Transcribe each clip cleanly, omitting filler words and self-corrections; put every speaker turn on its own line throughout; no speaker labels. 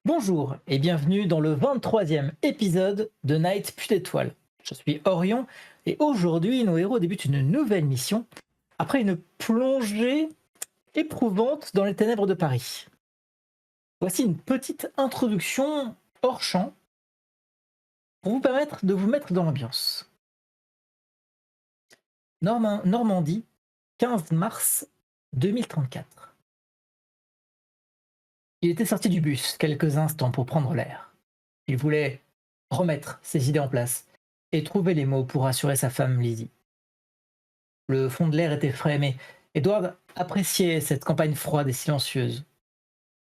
Bonjour et bienvenue dans le 23e épisode de Night puis d'étoiles. Je suis Orion et aujourd'hui nos héros débutent une nouvelle mission après une plongée éprouvante dans les ténèbres de Paris. Voici une petite introduction hors champ pour vous permettre de vous mettre dans l'ambiance. Normandie, 15 mars 2034. Il était sorti du bus quelques instants pour prendre l'air. Il voulait remettre ses idées en place et trouver les mots pour rassurer sa femme Lizzie. Le fond de l'air était frais, mais Edward appréciait cette campagne froide et silencieuse.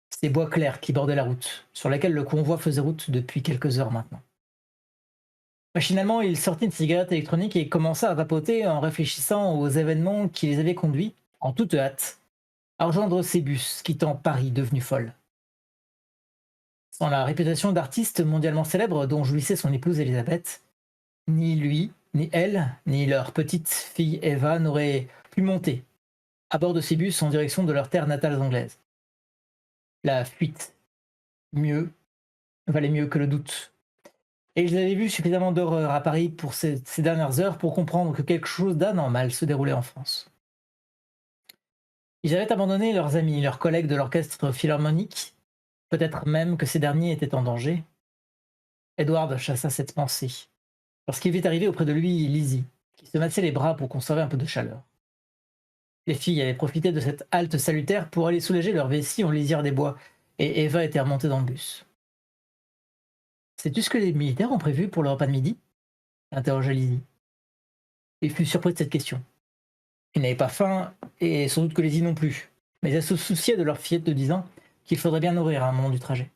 Ces bois clairs qui bordaient la route, sur laquelle le convoi faisait route depuis quelques heures maintenant. Machinalement, il sortit une cigarette électronique et commença à vapoter en réfléchissant aux événements qui les avaient conduits, en toute hâte, à rejoindre ces bus quittant Paris devenu folle. Sans la réputation d'artiste mondialement célèbre dont jouissait son épouse Elisabeth, ni lui, ni elle, ni leur petite fille Eva n'auraient pu monter à bord de ces bus en direction de leurs terres natales anglaises. La fuite, mieux, valait mieux que le doute. Et ils avaient vu suffisamment d'horreurs à Paris pour ces dernières heures pour comprendre que quelque chose d'anormal se déroulait en France. Ils avaient abandonné leurs amis, leurs collègues de l'orchestre philharmonique, peut-être même que ces derniers étaient en danger. Edward chassa cette pensée, lorsqu'il vit arriver auprès de lui Lizzie, qui se massait les bras pour conserver un peu de chaleur. Les filles avaient profité de cette halte salutaire pour aller soulager leur vessie en lisière des bois, et Eva était remontée dans le bus. Sais-tu ce que les militaires ont prévu pour le repas de midi interrogea Lizzie. Il fut surpris de cette question. Il n'avait pas faim, et sans doute que Lizzie non plus, mais elle se souciait de leur fillette de 10 ans qu'il faudrait bien nourrir à un moment du trajet.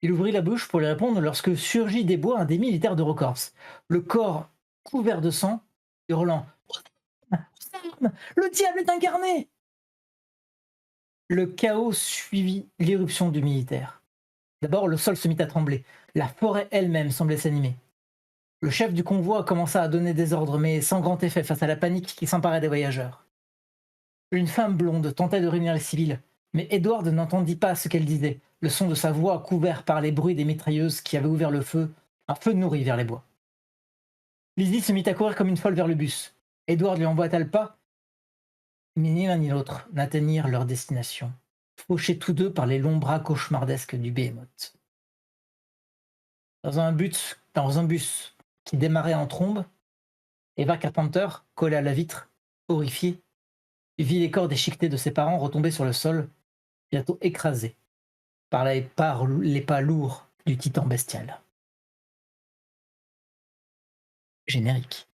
Il ouvrit la bouche pour lui répondre lorsque surgit des bois un des militaires de Rocorps, le corps couvert de sang, hurlant Le diable est incarné. Le chaos suivit l'irruption du militaire. D'abord, le sol se mit à trembler. La forêt elle-même semblait s'animer. Le chef du convoi commença à donner des ordres, mais sans grand effet face à la panique qui s'emparait des voyageurs. Une femme blonde tentait de réunir les civils, mais Edward n'entendit pas ce qu'elle disait, le son de sa voix couvert par les bruits des mitrailleuses qui avaient ouvert le feu, un feu nourri vers les bois. Lizzie se mit à courir comme une folle vers le bus. Edward lui emboîta le pas, mais ni l'un ni l'autre n'atteignirent leur destination, fauchés tous deux par les longs bras cauchemardesques du Behemoth. Dans un bus qui démarrait en trombe, Eva Carpenter, collée à la vitre, horrifiée, vit les corps déchiquetés de ses parents retomber sur le sol, bientôt écrasés par les pas lourds du titan bestial. Générique.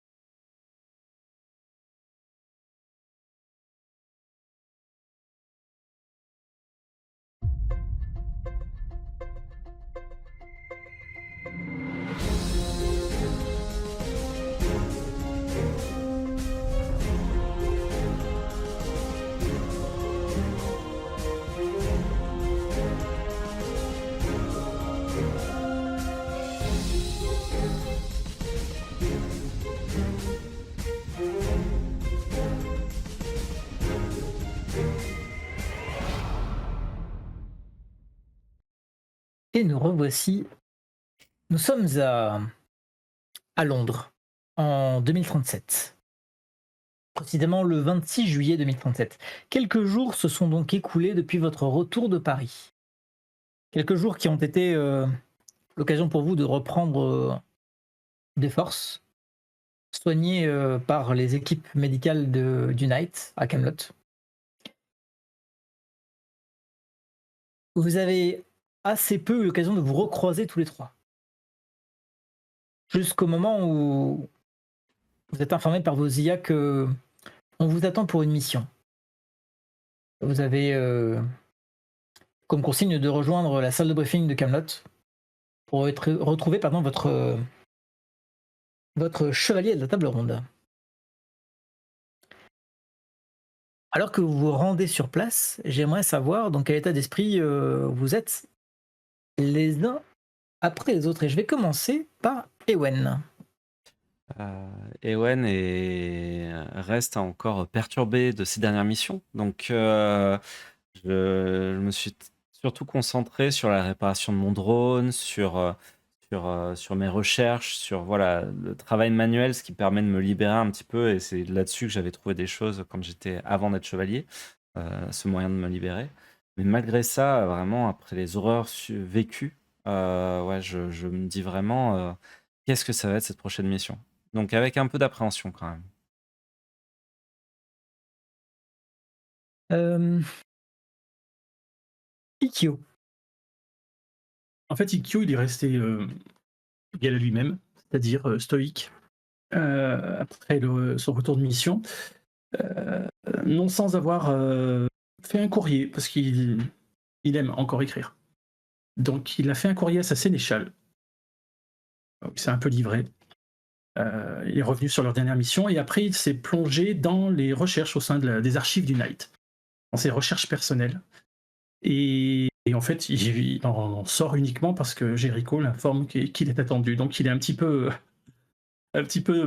Et nous revoici. Nous sommes à Londres, en 2037. Précisément le 26 juillet 2037. Quelques jours se sont donc écoulés depuis votre retour de Paris. Quelques jours qui ont été l'occasion pour vous de reprendre des forces, soignés par les équipes médicales du Night à Camelot. Vous avez assez peu eu l'occasion de vous recroiser tous les trois. Jusqu'au moment où vous êtes informé par vos IA que on vous attend pour une mission. Vous avez comme consigne de rejoindre la salle de briefing de Camelot pour retrouver votre chevalier de la table ronde. Alors que vous vous rendez sur place, j'aimerais savoir dans quel état d'esprit vous êtes les uns après les autres. Et je vais commencer par Ewen.
Ewen reste encore perturbé de ses dernières missions. Donc, je me suis surtout concentré sur la réparation de mon drone, sur mes recherches, sur voilà, le travail manuel, ce qui permet de me libérer un petit peu. Et c'est là-dessus que j'avais trouvé des choses quand j'étais avant d'être chevalier, ce moyen de me libérer. Mais malgré ça, vraiment, après les horreurs vécues, ouais, je me dis vraiment, qu'est-ce que ça va être cette prochaine mission? Donc avec un peu d'appréhension quand même.
Euh, Ikyo.
En fait, Ikkyo, il est resté égal à lui-même, c'est-à-dire stoïque, après son retour de mission, non sans avoir fait un courrier, parce qu'il aime encore écrire. Donc il a fait un courrier à sa sénéchale, donc il s'est un peu livré. Il est revenu sur leur dernière mission, et après il s'est plongé dans les recherches au sein des archives du Knight, dans ses recherches personnelles. Et en fait, il en sort uniquement parce que Jericho l'informe qu'il est attendu. Donc il est un petit peu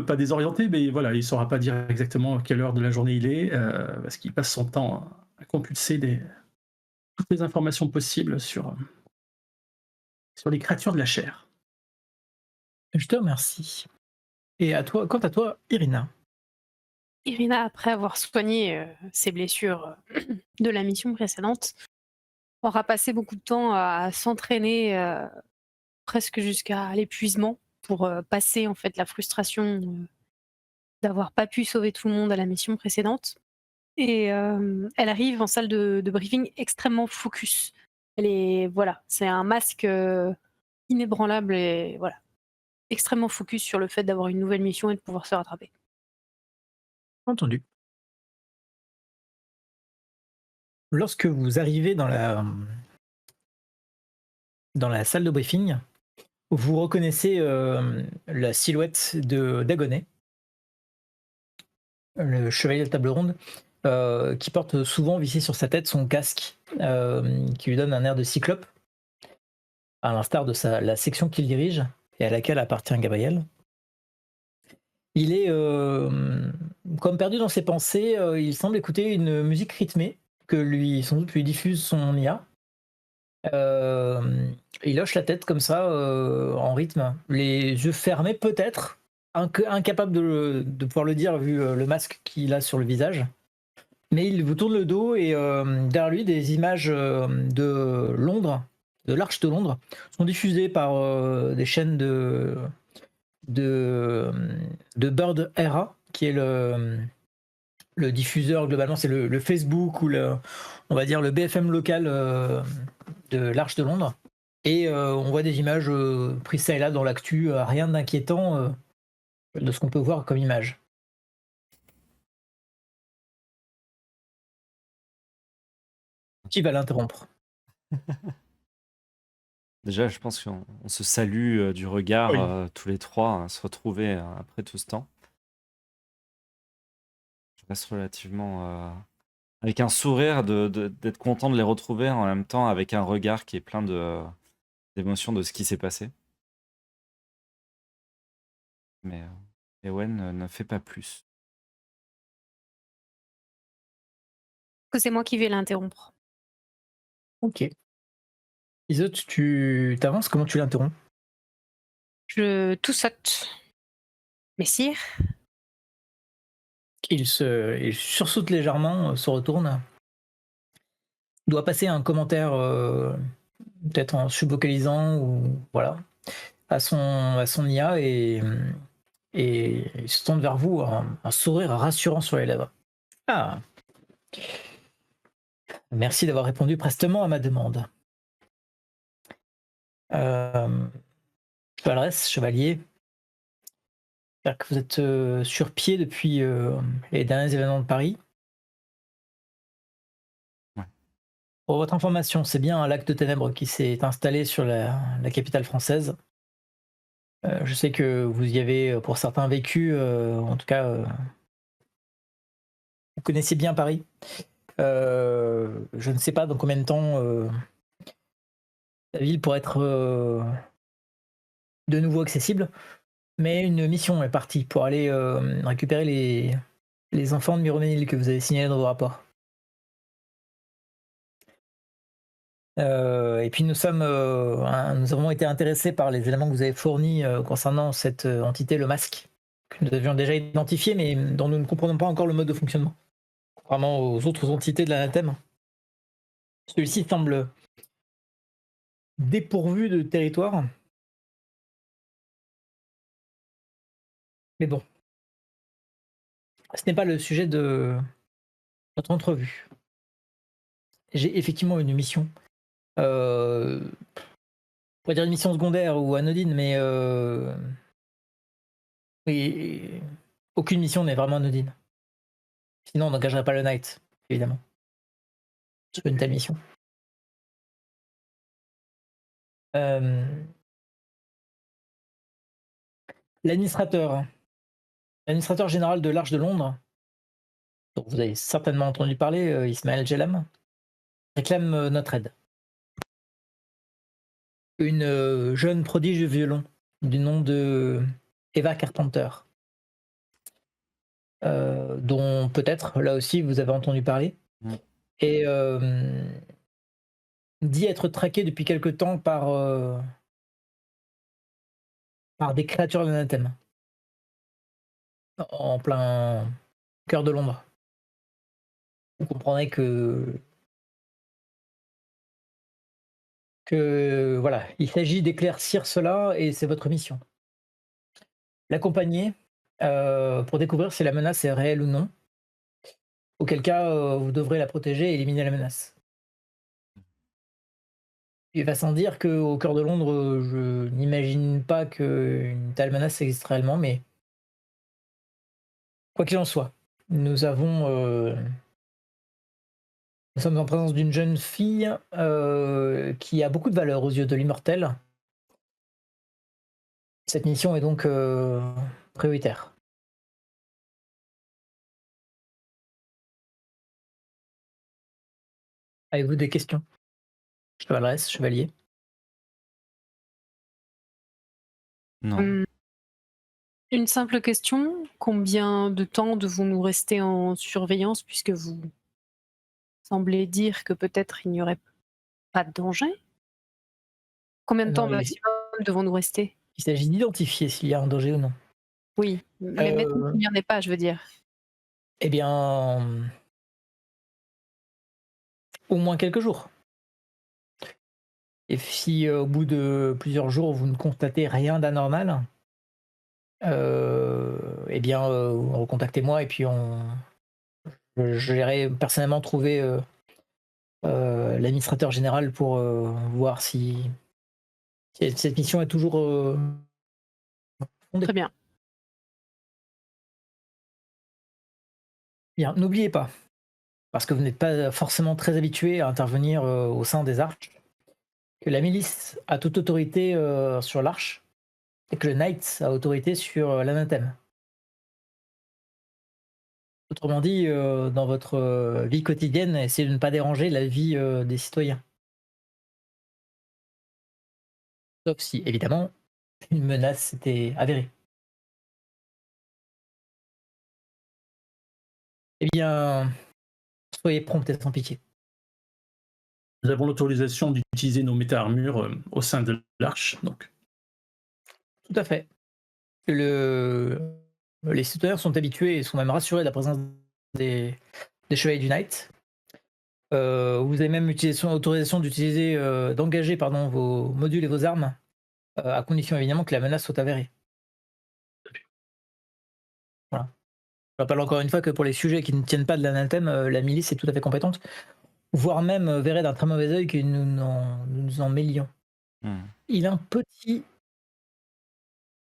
pas désorienté, mais voilà, il ne saura pas dire exactement à quelle heure de la journée il est, parce qu'il passe son temps à compulser toutes les informations possibles sur les créatures de la chair.
Je te remercie. Et à toi, quant à toi, Irina.
Irina, après avoir soigné ses blessures de la mission précédente, aura passé beaucoup de temps à s'entraîner presque jusqu'à l'épuisement pour passer en fait la frustration d'avoir pas pu sauver tout le monde à la mission précédente. Et elle arrive en salle de briefing extrêmement focus. Elle est voilà, c'est un masque inébranlable et voilà, extrêmement focus sur le fait d'avoir une nouvelle mission et de pouvoir se rattraper.
Entendu. Lorsque vous arrivez dans la salle de briefing, vous reconnaissez la silhouette de d'Agonet, le chevalier de table ronde, qui porte souvent vissé sur sa tête son casque, qui lui donne un air de cyclope, à l'instar de la section qu'il dirige et à laquelle appartient Gabriel. Il est comme perdu dans ses pensées, il semble écouter une musique rythmée que sans doute lui diffuse son IA. Il hoche la tête comme ça, en rythme, les yeux fermés peut-être, incapable de pouvoir le dire vu le masque qu'il a sur le visage. Mais il vous tourne le dos et derrière lui, des images de Londres, de l'Arche de Londres, sont diffusées par des chaînes de, de Bird Era, qui est le diffuseur globalement, c'est le Facebook ou on va dire le BFM local de l'Arche de Londres. Et on voit des images prises ça et là dans l'actu, rien d'inquiétant de ce qu'on peut voir comme image. Qui va l'interrompre?
Déjà, je pense qu'on se salue du regard
Oui.
tous les trois, à se retrouver après tout ce temps. Je reste relativement avec un sourire d'être content de les retrouver en même temps avec un regard qui est plein d'émotions de ce qui s'est passé. Mais Ewen ne fait pas plus.
Que c'est moi qui vais l'interrompre.
Ok. Isot, tu t'avances, comment tu l'interromps?
Je tout saute. Messire,
Il sursaute légèrement, se retourne, doit passer un commentaire peut-être en subvocalisant ou voilà à son IA et il se tourne vers vous, un sourire rassurant sur les lèvres. Ah, merci d'avoir répondu prestement à ma demande. Valrès, chevalier, j'espère que vous êtes sur pied depuis les derniers événements de Paris.
Ouais.
Pour votre information, c'est bien un lac de ténèbres qui s'est installé sur la capitale française. Je sais que vous y avez, pour certains, vécu, en tout cas, vous connaissiez bien Paris. Je ne sais pas dans combien de temps la ville pourrait être de nouveau accessible, mais une mission est partie pour aller récupérer les enfants de Miroménil que vous avez signalés dans vos rapports. Et puis nous avons été intéressés par les éléments que vous avez fournis concernant cette entité, le masque, que nous avions déjà identifié, mais dont nous ne comprenons pas encore le mode de fonctionnement. Contrairement aux autres entités de l'anathème, celui-ci semble dépourvu de territoire. Mais bon, ce n'est pas le sujet de notre entrevue. J'ai effectivement une mission. On pourrait dire une mission secondaire ou anodine, mais oui, aucune mission n'est vraiment anodine. Sinon, on n'engagerait pas le Knight, évidemment, sur une telle mission. L'administrateur général de l'Arche de Londres, dont vous avez certainement entendu parler, Ismaël Jelam, réclame notre aide. Une jeune prodige de violon du nom de Eva Carpenter, dont peut-être là aussi vous avez entendu parler, et dit être traquée depuis quelque temps par des créatures de l'anathème, en plein cœur de Londres. Vous comprendrez que voilà, il s'agit d'éclaircir cela et c'est votre mission. L'accompagner pour découvrir si la menace est réelle ou non, auquel cas vous devrez la protéger et éliminer la menace. Il va sans dire qu'au cœur de Londres, je n'imagine pas qu'une telle menace existe réellement, mais quoi qu'il en soit, nous sommes en présence d'une jeune fille qui a beaucoup de valeur aux yeux de l'immortel. Cette mission est donc prioritaire. Avez-vous des questions? Chevaleresse, chevalier?
Non.
Une simple question, combien de temps devons-nous rester en surveillance puisque vous semblez dire que peut-être il n'y aurait pas de danger? Combien de temps
Non,
maximum devons-nous rester?
il s'agit d'identifier s'il y a un danger ou non.
Oui, mais maintenant qu'il n'y en ait pas, je veux dire.
Eh bien, au moins quelques jours. Et si au bout de plusieurs jours, vous ne constatez rien d'anormal, eh bien, recontactez-moi et puis j'irai personnellement trouver l'administrateur général pour voir si cette mission est toujours fondée.
Très bien.
Bien, n'oubliez pas, parce que vous n'êtes pas forcément très habitué à intervenir au sein des arches, que la milice a toute autorité sur l'arche et que le Knight a autorité sur l'anathème. Autrement dit, dans votre vie quotidienne, essayez de ne pas déranger la vie des citoyens. Sauf si, évidemment, une menace était avérée. Eh bien, soyez prompt et sans pitié.
Nous avons l'autorisation d'utiliser nos méta-armures au sein de l'arche, donc.
Tout à fait. Les citoyens sont habitués et sont même rassurés de la présence des chevaliers du Knight. Vous avez même autorisation d'utiliser, d'engager vos modules et vos armes, à condition évidemment que la menace soit avérée. Voilà. Je rappelle encore une fois que pour les sujets qui ne tiennent pas de l'anathème, la milice est tout à fait compétente, voire même verrait d'un très mauvais œil que nous nous en mêlions. Il a un petit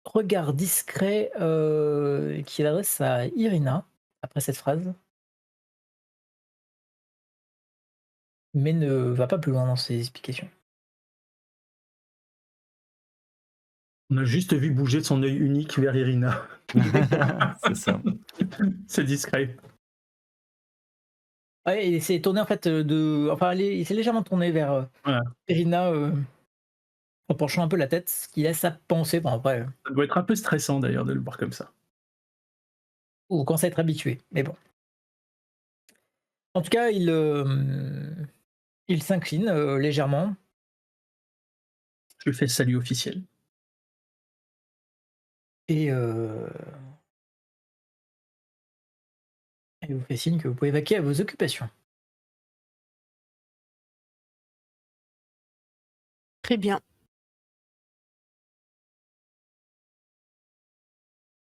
regard discret qu'il adresse à Irina après cette phrase, mais ne va pas plus loin dans ses explications.
On a juste vu bouger son œil unique vers Irina.
C'est ça.
C'est discret.
Ouais, il s'est tourné en fait il s'est légèrement tourné vers
Voilà.
Irina en penchant un peu la tête, ce qui laisse à penser. Bon, après,
Ça doit être un peu stressant d'ailleurs de le voir comme ça.
vous commencez à être habitué, mais bon. En tout cas, il Il s'incline légèrement.
Je fais le salut officiel.
Et vous fait signe que vous pouvez vaquer à vos occupations.
Très bien.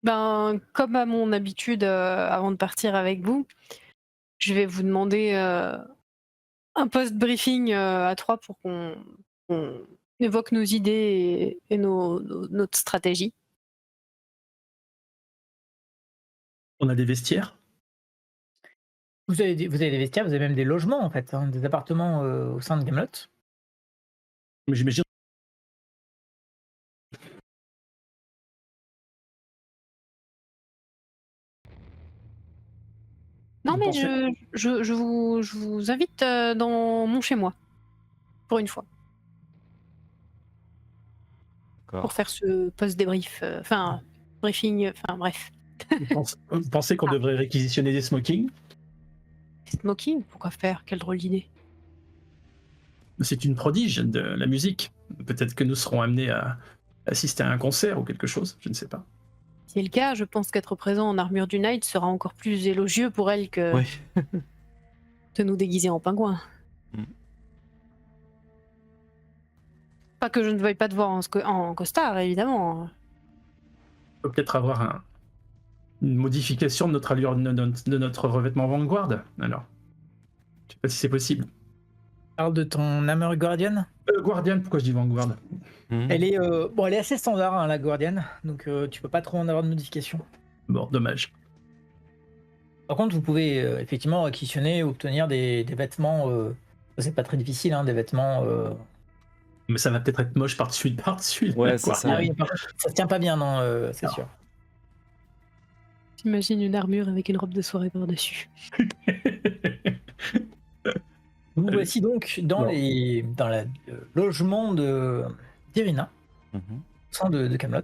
Ben, comme à mon habitude, avant de partir avec vous, je vais vous demander un post-briefing à 3 pour qu'on évoque nos idées et notre stratégie.
On a des vestiaires.
Vous avez des vestiaires, vous avez même des logements en fait, hein, des appartements au sein de Gamelot.
Mais j'imagine.
Non,
Vous
mais
pensez-
je vous invite dans mon chez-moi, pour une fois, pour
D'accord.
faire ce post-débrief, enfin, briefing, enfin bref.
Vous pensez qu'on devrait réquisitionner des smokings?
Smoking, pourquoi faire? Quelle drôle d'idée.
C'est une prodige de la musique. Peut-être que nous serons amenés à assister à un concert ou quelque chose, je ne sais pas.
Si c'est le cas, je pense qu'être présent en armure du Knight sera encore plus élogieux pour elle que
Oui.
de nous déguiser en pingouin.
Mm.
Pas que je ne veuille pas te voir en costard, évidemment.
On peut peut-être avoir une modification de notre allure, de notre revêtement Vanguard, alors. Je sais pas si c'est possible.
Parle de ton armure Guardian.
Guardian, pourquoi je dis Vanguard?
Mhm.
Elle est elle est assez standard hein, la Guardian, donc tu peux pas trop en avoir de modification.
Bon, dommage.
Par contre, vous pouvez effectivement acquisitionner ou obtenir des vêtements. C'est pas très difficile, hein, des vêtements.
Mais ça va peut-être être moche par-dessus
Ouais,
la
c'est
Guardian.
ça.
Ah oui, par contre, ça se tient pas bien, non, c'est sûr.
T'imagines une armure avec une robe de soirée par-dessus.
Vous voici donc dans
Bon.
le logement d'Irina,
Mhm.
au sein de Camelot.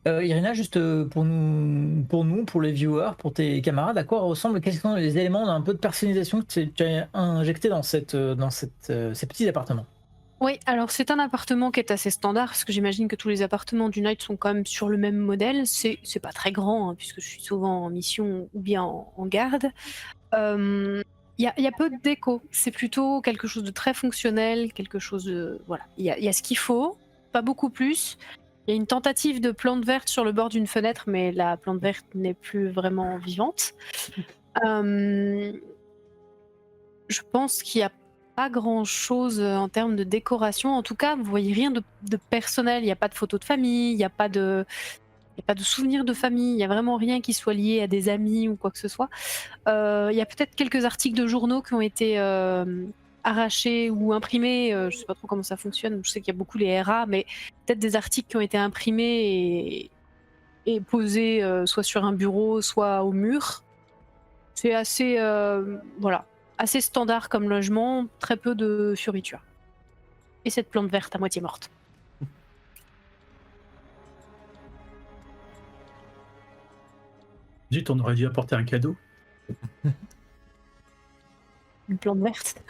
Irina, juste pour les viewers, pour tes camarades, à quoi ressemblent, quels sont les éléments d'un peu de personnalisation que tu as injecté dans ces petits appartements?
Oui, alors c'est un appartement qui est assez standard, parce que j'imagine que tous les appartements du Knight sont quand même sur le même modèle. C'est pas très grand, hein, puisque je suis souvent en mission ou bien en garde. Il y a peu de déco, c'est plutôt quelque chose de très fonctionnel, quelque chose de... Voilà, il y a ce qu'il faut, pas beaucoup plus. Il y a une tentative de plante verte sur le bord d'une fenêtre, mais la plante verte n'est plus vraiment vivante. Je pense qu'il n'y a pas grand-chose en termes de décoration. En tout cas, vous voyez rien de personnel. Il n'y a pas de photos de famille, il n'y a pas de souvenirs de famille. Il n'y a vraiment rien qui soit lié à des amis ou quoi que ce soit. Il y a peut-être quelques articles de journaux qui ont été arrachés ou imprimés. Je ne sais pas trop comment ça fonctionne. Je sais qu'il y a beaucoup les RA, mais peut-être des articles qui ont été imprimés et posés soit sur un bureau, soit au mur. C'est assez, assez standard comme logement, très peu de fioritures. Et cette plante verte à moitié morte.
Zut, on aurait dû apporter un cadeau.
Une plante verte.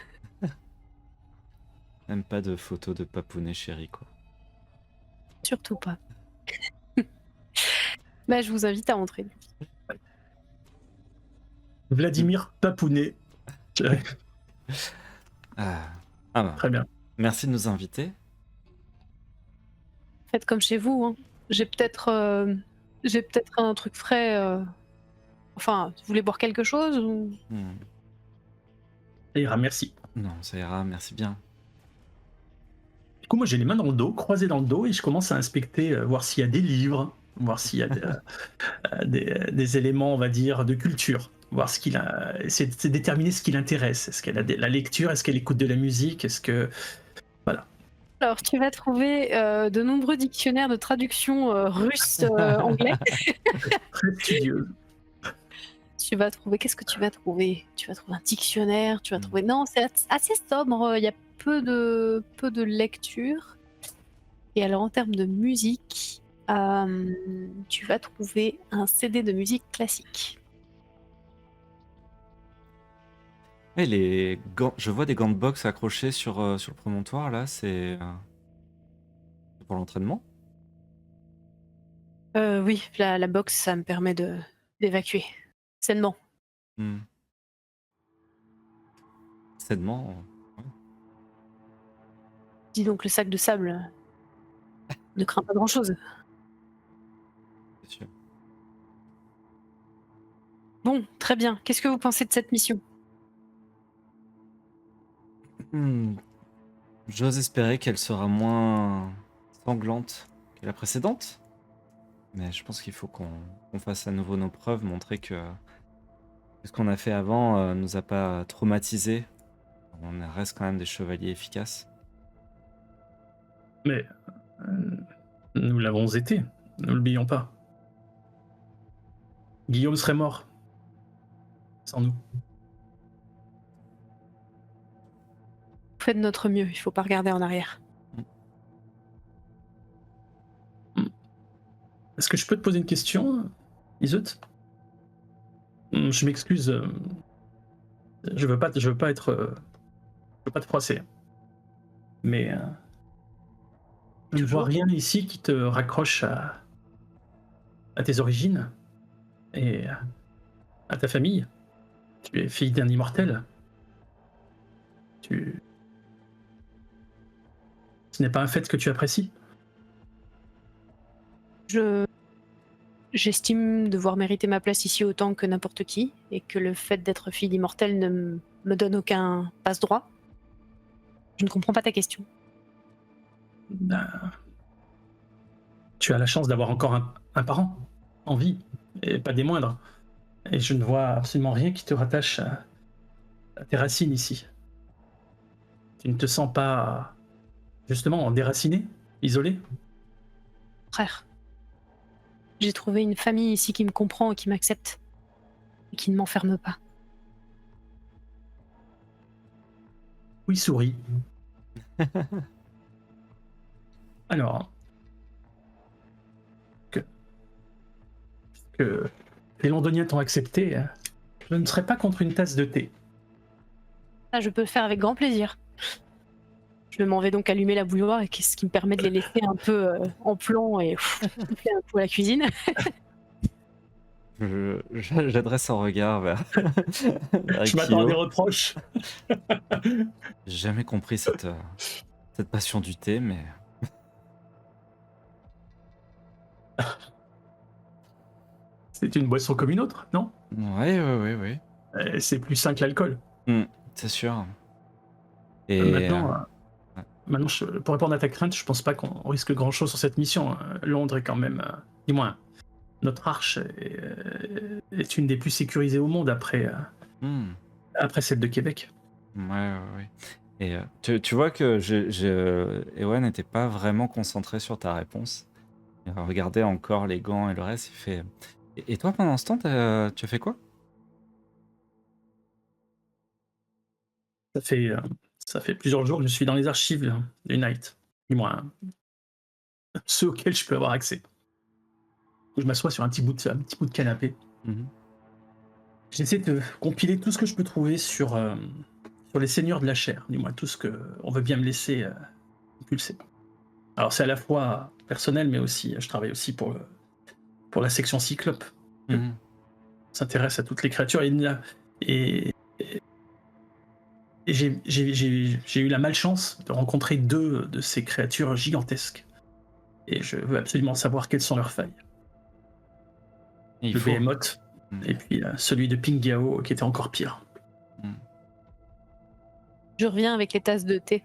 Même pas de photos de papounet chéri, quoi.
Surtout pas. Bah, je vous invite à entrer.
Vladimir Papounet.
Ah, bah.
Très bien.
Merci de nous inviter.
Faites comme chez vous. Hein. J'ai peut-être un truc frais. Enfin, vous voulez boire quelque chose ou...
Hmm.
Ça ira, merci.
Non, ça ira, merci bien.
Du coup, moi, j'ai les mains dans le dos, croisées dans le dos, et je commence à inspecter, voir s'il y a des livres, voir s'il y a des éléments, on va dire, de culture. Voir ce qu'il a. C'est déterminer ce qui l'intéresse. Est-ce qu'elle a la lecture? Est-ce qu'elle écoute de la musique? Est-ce que. Voilà.
Alors, tu vas trouver de nombreux dictionnaires de traduction russe-anglais.
Très studieuse.
Tu vas trouver... Qu'est-ce que tu vas trouver? Tu vas trouver un dictionnaire, tu vas trouver... Non, c'est assez sobre, il y a peu de lecture. Et alors, en termes de musique, tu vas trouver un CD de musique classique.
Et les gants, je vois des gants de boxe accrochés sur le promontoire là, c'est pour l'entraînement?
Oui, la boxe, ça me permet d'évacuer sainement.
Hmm. Sainement, ouais,
Dis donc, le sac de sable ne craint pas grand-chose.
c'est sûr.
Bon, très bien. Qu'est-ce que vous pensez de cette mission?
Hmm. J'ose espérer qu'elle sera moins sanglante que la précédente, mais je pense qu'il faut qu'on fasse à nouveau nos preuves, montrer que ce qu'on a fait avant nous a pas traumatisés. On reste quand même des chevaliers efficaces.
Mais nous l'avons été, ne l'oublions pas. Guillaume serait mort sans nous.
On fait de notre mieux, il faut pas regarder en arrière.
Est-ce que je peux te poser une question, Iseut? Je m'excuse. Je veux pas être. Je veux pas te froisser. Mais je ne vois
Toujours.
rien ici qui te raccroche à tes origines et à ta famille. Tu es fille d'un immortel. Tu... Ce n'est pas un fait que tu apprécies.
J'estime devoir mériter ma place ici autant que n'importe qui, et que le fait d'être fille d'immortel ne me donne aucun passe-droit. Je ne comprends pas ta question.
Ben, tu as la chance d'avoir encore un parent en vie, et pas des moindres. Et je ne vois absolument rien qui te rattache à tes racines ici. Tu ne te sens pas, justement, déraciné, isolé?
Frère, j'ai trouvé une famille ici qui me comprend et qui m'accepte, et qui ne m'enferme pas.
Oui, souris. Alors, que les Londoniens t'ont accepté, je ne serais pas contre une tasse de thé.
Ça, je peux le faire avec grand plaisir. Je m'en vais donc allumer la bouilloire, et ce qui me permet de les laisser un peu en plan et souffler un peu à la cuisine.
J'adresse un regard vers, vers
Je m'attends à des
Kyo.
reproches.
J'ai jamais compris cette passion du thé, mais
C'est une boisson comme une autre, non?
ouais.
C'est plus sain que l'alcool.
C'est sûr. Et
Maintenant,
ouais.
maintenant pour répondre à ta crainte, je pense pas qu'on risque grand-chose sur cette mission. Londres est quand même, du moins, notre arche est une des plus sécurisées au monde après,
Hmm.
après celle de Québec.
Ouais. Et tu vois que Ewan n'était pas vraiment concentré sur ta réponse. Il regardait encore les gants et le reste. Il fait. Et toi, pendant ce temps, tu as fait quoi?
Ça fait plusieurs jours que je suis dans les archives du Night. Du moins, ceux auxquels je peux avoir accès. Je m'assois sur un petit bout de canapé.
Mhm.
J'essaie de compiler tout ce que je peux trouver sur les seigneurs de la chair, du moins tout ce qu'on veut bien me laisser impulser. Alors c'est à la fois personnel, mais aussi, je travaille aussi pour la section Cyclope.
Mhm.
On s'intéresse à toutes les créatures et j'ai eu la malchance de rencontrer deux de ces créatures gigantesques. Et je veux absolument savoir quelles sont leurs failles.
Et il
Le
faut.
Behemoth, et puis celui de Ping Gao qui était encore pire.
Je reviens avec les tasses de thé.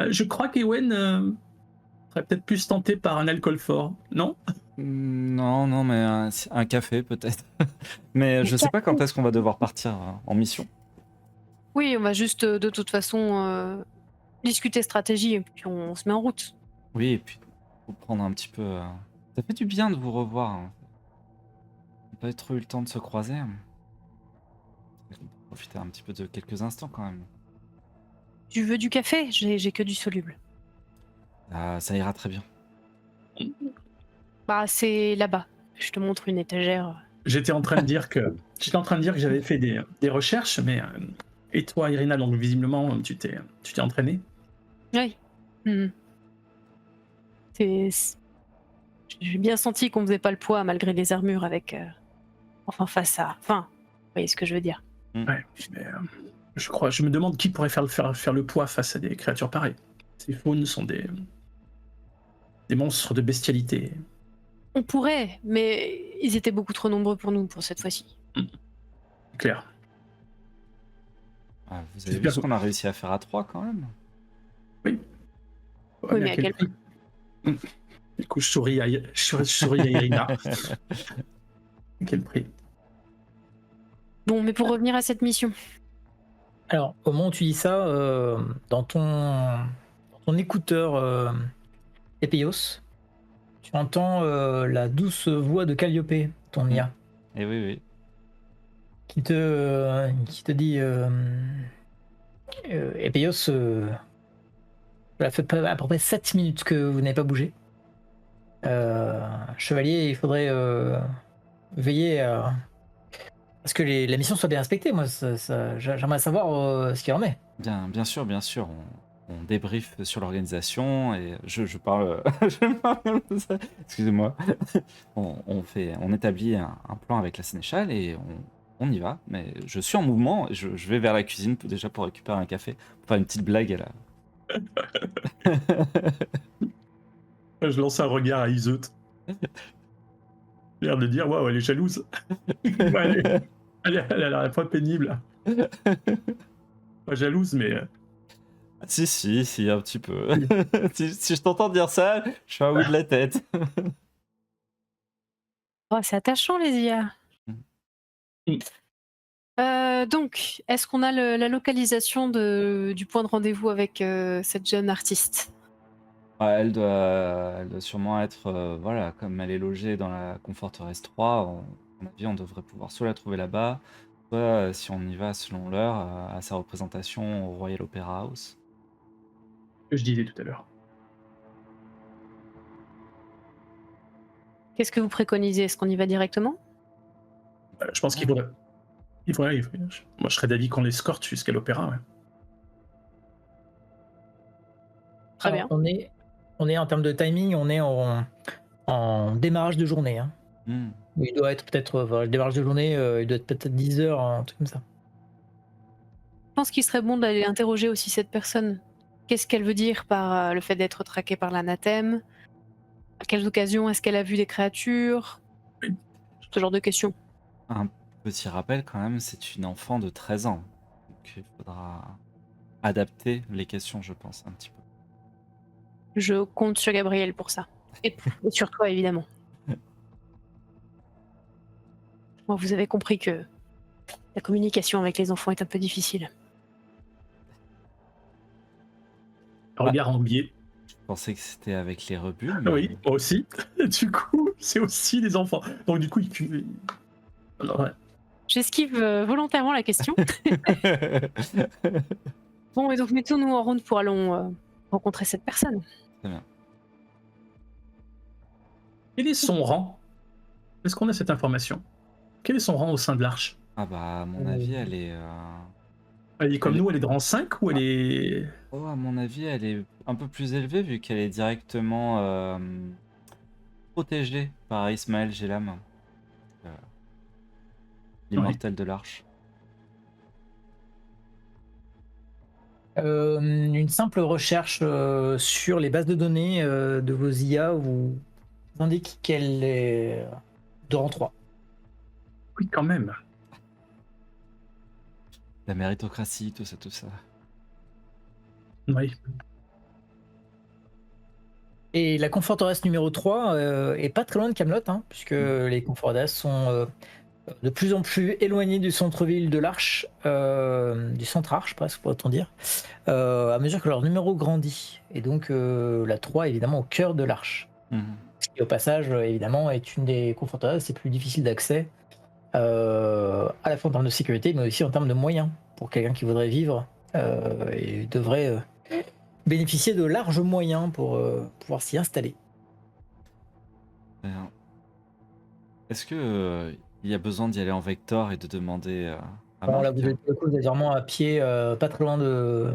Je crois qu'Ewen serait peut-être plus tenté par un alcool fort, non?
Non, mais un café peut-être. Mais je sais pas quand est-ce qu'on va devoir partir en mission.
Oui, on va juste de toute façon discuter stratégie et puis on se met en route.
Oui, et puis faut prendre un petit peu. Ça fait du bien de vous revoir. Hein. On n'a pas trop eu le temps de se croiser. On peut profiter un petit peu de quelques instants quand même.
Tu veux du café? J'ai que du soluble.
Ça ira très bien.
Bah, c'est là-bas. Je te montre une étagère.
J'étais en train de dire que J'étais en train de dire que j'avais fait des recherches, mais et toi, Irina, donc visiblement, tu t'es entraînée.
Oui. Mhm. J'ai bien senti qu'on faisait pas le poids malgré les armures avec. Enfin, face à. Enfin, vous voyez ce que je veux dire.
Ouais, mais je me demande qui pourrait faire le poids face à des créatures pareilles. Ces faunes sont des monstres de bestialité.
On pourrait, mais ils étaient beaucoup trop nombreux pour nous pour cette fois-ci.
Clair.
Ah, vous avez vu ce qu'on a réussi à faire à 3 quand même?
Oui. Ouais,
Oui, mais à quel prix?
Du coup, je souris à Irina. À quel prix?
Bon, mais pour revenir à cette mission.
Alors, au moment où tu dis ça, dans ton écouteur Epeios, tu entends la douce voix de Calliope, ton IA,
Et oui, oui.
qui te dit Epeios, ça fait à peu près 7 minutes que vous n'avez pas bougé. Chevalier, il faudrait veiller à ce que la mission soit bien respectée. Moi, j'aimerais savoir ce qu'il en est.
Bien sûr, bien sûr. On débriefe sur l'organisation et je parle. Excusez-moi. On établit un plan avec la sénéchale et on y va. Mais je suis en mouvement. Je vais vers la cuisine déjà pour récupérer un café, pour faire une petite blague à la.
Je lance un regard à Iseut. J'ai l'air de dire, waouh, elle est jalouse. Ouais, elle a l'air pas pénible. Pas jalouse, mais.
Si, un petit peu. si je t'entends dire ça, je fais un oui de la tête.
Oh, c'est attachant, les IA.
Mm.
Donc, est-ce qu'on a la localisation du point de rendez-vous avec cette jeune artiste?
Ouais, elle doit sûrement être, voilà, comme elle est logée dans la Conforteresse 3, à mon avis, on devrait pouvoir soit la trouver là-bas, soit, si on y va selon l'heure, à sa représentation au Royal Opera House.
Que je disais tout à l'heure.
Qu'est-ce que vous préconisez? Est-ce qu'on y va directement?
Je pense qu'il faudrait. Moi, je serais d'avis qu'on l'escorte jusqu'à l'opéra. Ouais.
Très
Alors,
bien.
on est en termes de timing, on est en démarrage de journée. Hein.
Hmm.
Il doit être peut-être, le démarrage de journée, il doit être peut-être 10 heures, un truc comme ça.
Je pense qu'il serait bon d'aller interroger aussi cette personne. Qu'est-ce qu'elle veut dire par le fait d'être traquée par l'anathème? À quelles occasions est-ce qu'elle a vu des créatures? Ce genre de questions.
Un petit rappel quand même, c'est une enfant de 13 ans. Donc il faudra adapter les questions, je pense, un petit peu.
Je compte sur Gabriel pour ça. Et sur toi, évidemment. Moi, vous avez compris que la communication avec les enfants est un peu difficile.
Regard en biais.
Je pensais que c'était avec les rebuts,
Ah
mais...
oui, moi aussi. Du coup, c'est aussi des enfants. Donc, du coup, alors, ouais.
J'esquive volontairement la question. Bon, et donc mettons-nous en route pour aller rencontrer cette personne.
Très bien.
Quel est son rang? Est-ce qu'on a cette information? Quel est son rang au sein de l'Arche?
Ah bah, à mon avis, elle est...
Elle est comme
Elle est-
nous, elle est de rang 5 ou elle est.
Oh, à mon avis, elle est un peu plus élevée vu qu'elle est directement protégée par Ismaël Gélam, l'immortel de l'Arche.
Une simple recherche sur les bases de données de vos IA vous indique qu'elle est de rang 3.
Oui, quand même.
La méritocratie, tout ça.
Oui.
Et la Conforteresse numéro 3 est pas très loin de Camelot, hein, puisque les Conforteresses sont de plus en plus éloignées du centre-ville de l'Arche, du centre-Arche presque, pourrait-on dire, à mesure que leur numéro grandit. Et donc la 3 est évidemment au cœur de l'Arche.
Mhm.
Ce qui, au passage, évidemment, est une des Conforteresses les plus difficiles d'accès, à la fois en termes de sécurité, mais aussi en termes de moyens, pour quelqu'un qui voudrait vivre et devrait bénéficier de larges moyens pour pouvoir s'y installer.
Bien. Est-ce que Il y a besoin d'y aller en vector et de demander à
Bon, là,
Marc.
vous êtes, pour le coup, vous êtes vraiment à pied, pas très loin de...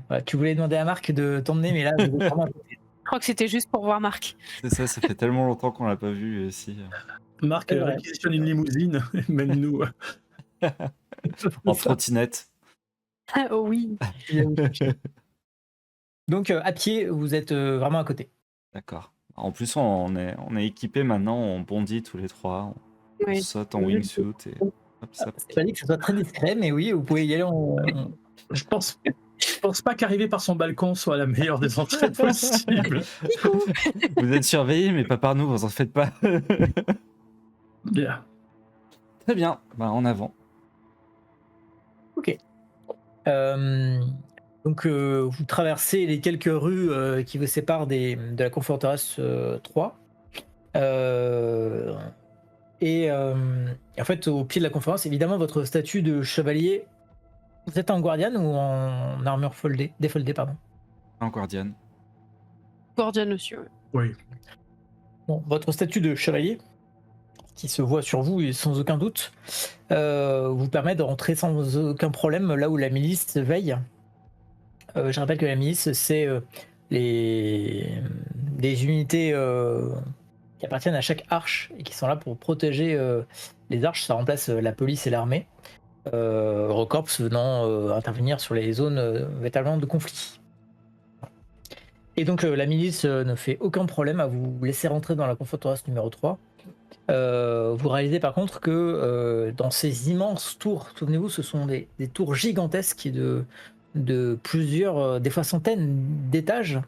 Voilà, tu voulais demander à Marc de t'emmener, mais là, vous êtes vraiment à côté.
Je crois que c'était juste pour voir Marc.
C'est ça fait tellement longtemps qu'on l'a pas vu aussi.
Marc
C'est vrai.
réquisitionne une limousine, mène-nous.
En trottinette.
Oh oui.
Donc, à pied, vous êtes vraiment à côté.
D'accord. En plus, on est équipés maintenant, on bondit tous les trois, on
Oui.
saute en wingsuit et hop, ça
C'est pas dit que ce soit très discret, mais oui, vous pouvez y aller
Je pense pas qu'arriver par son balcon soit la meilleure des entrées possibles.
Vous êtes surveillés, mais pas par nous, vous en faites pas.
Bien.
Très bien, bah, en avant.
Ok. Donc, vous traversez les quelques rues qui vous séparent de la Conforteresse 3. Et en fait, au pied de la conférence, évidemment, votre statut de chevalier, vous êtes en guardian ou en armure défoldée, pardon.
En Guardian.
Guardian aussi, ouais.
Oui.
Bon, votre statut de chevalier, qui se voit sur vous et sans aucun doute, vous permet de rentrer sans aucun problème là où la milice veille. Je rappelle que la milice, c'est des unités qui appartiennent à chaque arche et qui sont là pour protéger les arches. Ça remplace la police et l'armée. Eurocorps venant intervenir sur les zones véritablement de conflit. Et donc la milice ne fait aucun problème à vous laisser rentrer dans la Conforteresse numéro 3. Vous réalisez par contre que dans ces immenses tours, souvenez-vous, ce sont des tours gigantesques de plusieurs, des fois centaines d'étages.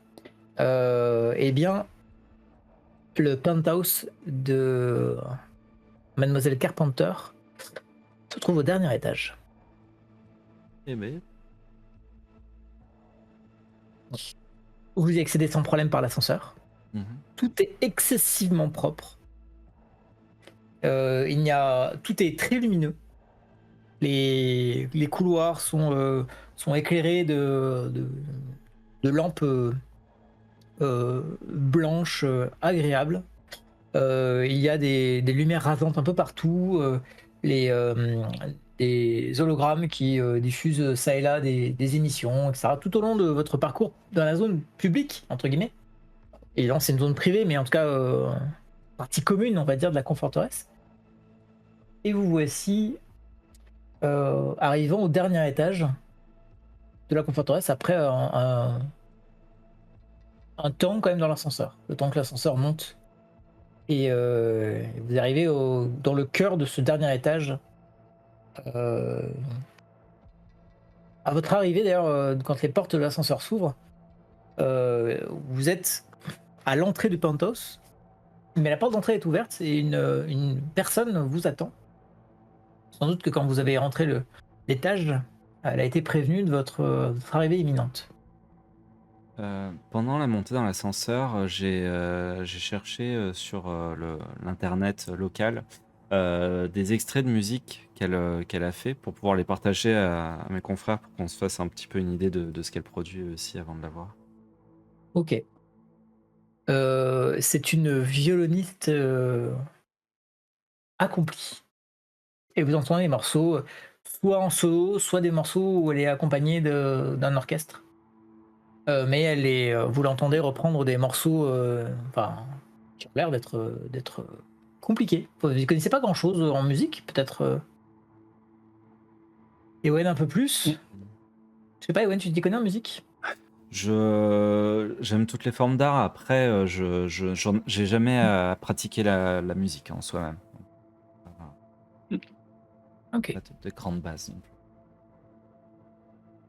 Eh bien, le penthouse de Mademoiselle Carpenter se trouve au dernier étage.
Eh ben,
Vous y accédez sans problème par l'ascenseur.
mhm.
Tout est excessivement propre. Tout est très lumineux. Les couloirs sont éclairés de lampes blanches agréables. Il y a des lumières rasantes un peu partout. Des hologrammes qui diffusent ça et là des émissions, etc. Tout au long de votre parcours dans la zone publique, entre guillemets. Évidemment, c'est une zone privée, mais en tout cas, partie commune, on va dire, de la Conforteresse. Et vous voici arrivant au dernier étage de la Conforteresse après un temps quand même dans l'ascenseur. Le temps que l'ascenseur monte. Et vous arrivez dans le cœur de ce dernier étage. À votre arrivée d'ailleurs, quand les portes de l'ascenseur s'ouvrent, vous êtes à l'entrée du penthouse, mais la porte d'entrée est ouverte et une personne vous attend. Sans doute que quand vous avez rentré l'étage, elle a été prévenue de votre arrivée imminente.
Pendant la montée dans l'ascenseur, j'ai cherché sur l'internet local des extraits de musique qu'elle a fait pour pouvoir les partager à mes confrères pour qu'on se fasse un petit peu une idée de ce qu'elle produit aussi avant de la voir.
Ok. C'est une violoniste accomplie. Et vous entendez des morceaux, soit en solo, soit des morceaux où elle est accompagnée d'un orchestre. Mais vous l'entendez reprendre des morceaux qui ont l'air d'être compliqués. Vous ne connaissez pas grand-chose en musique, peut-être Ewen un peu plus. Je sais pas, Ewen, tu t'y connais en musique?
J'aime toutes les formes d'art. Après, j'ai jamais pratiqué la musique en soi-même.
Ok.
Pas de grandes bases non plus.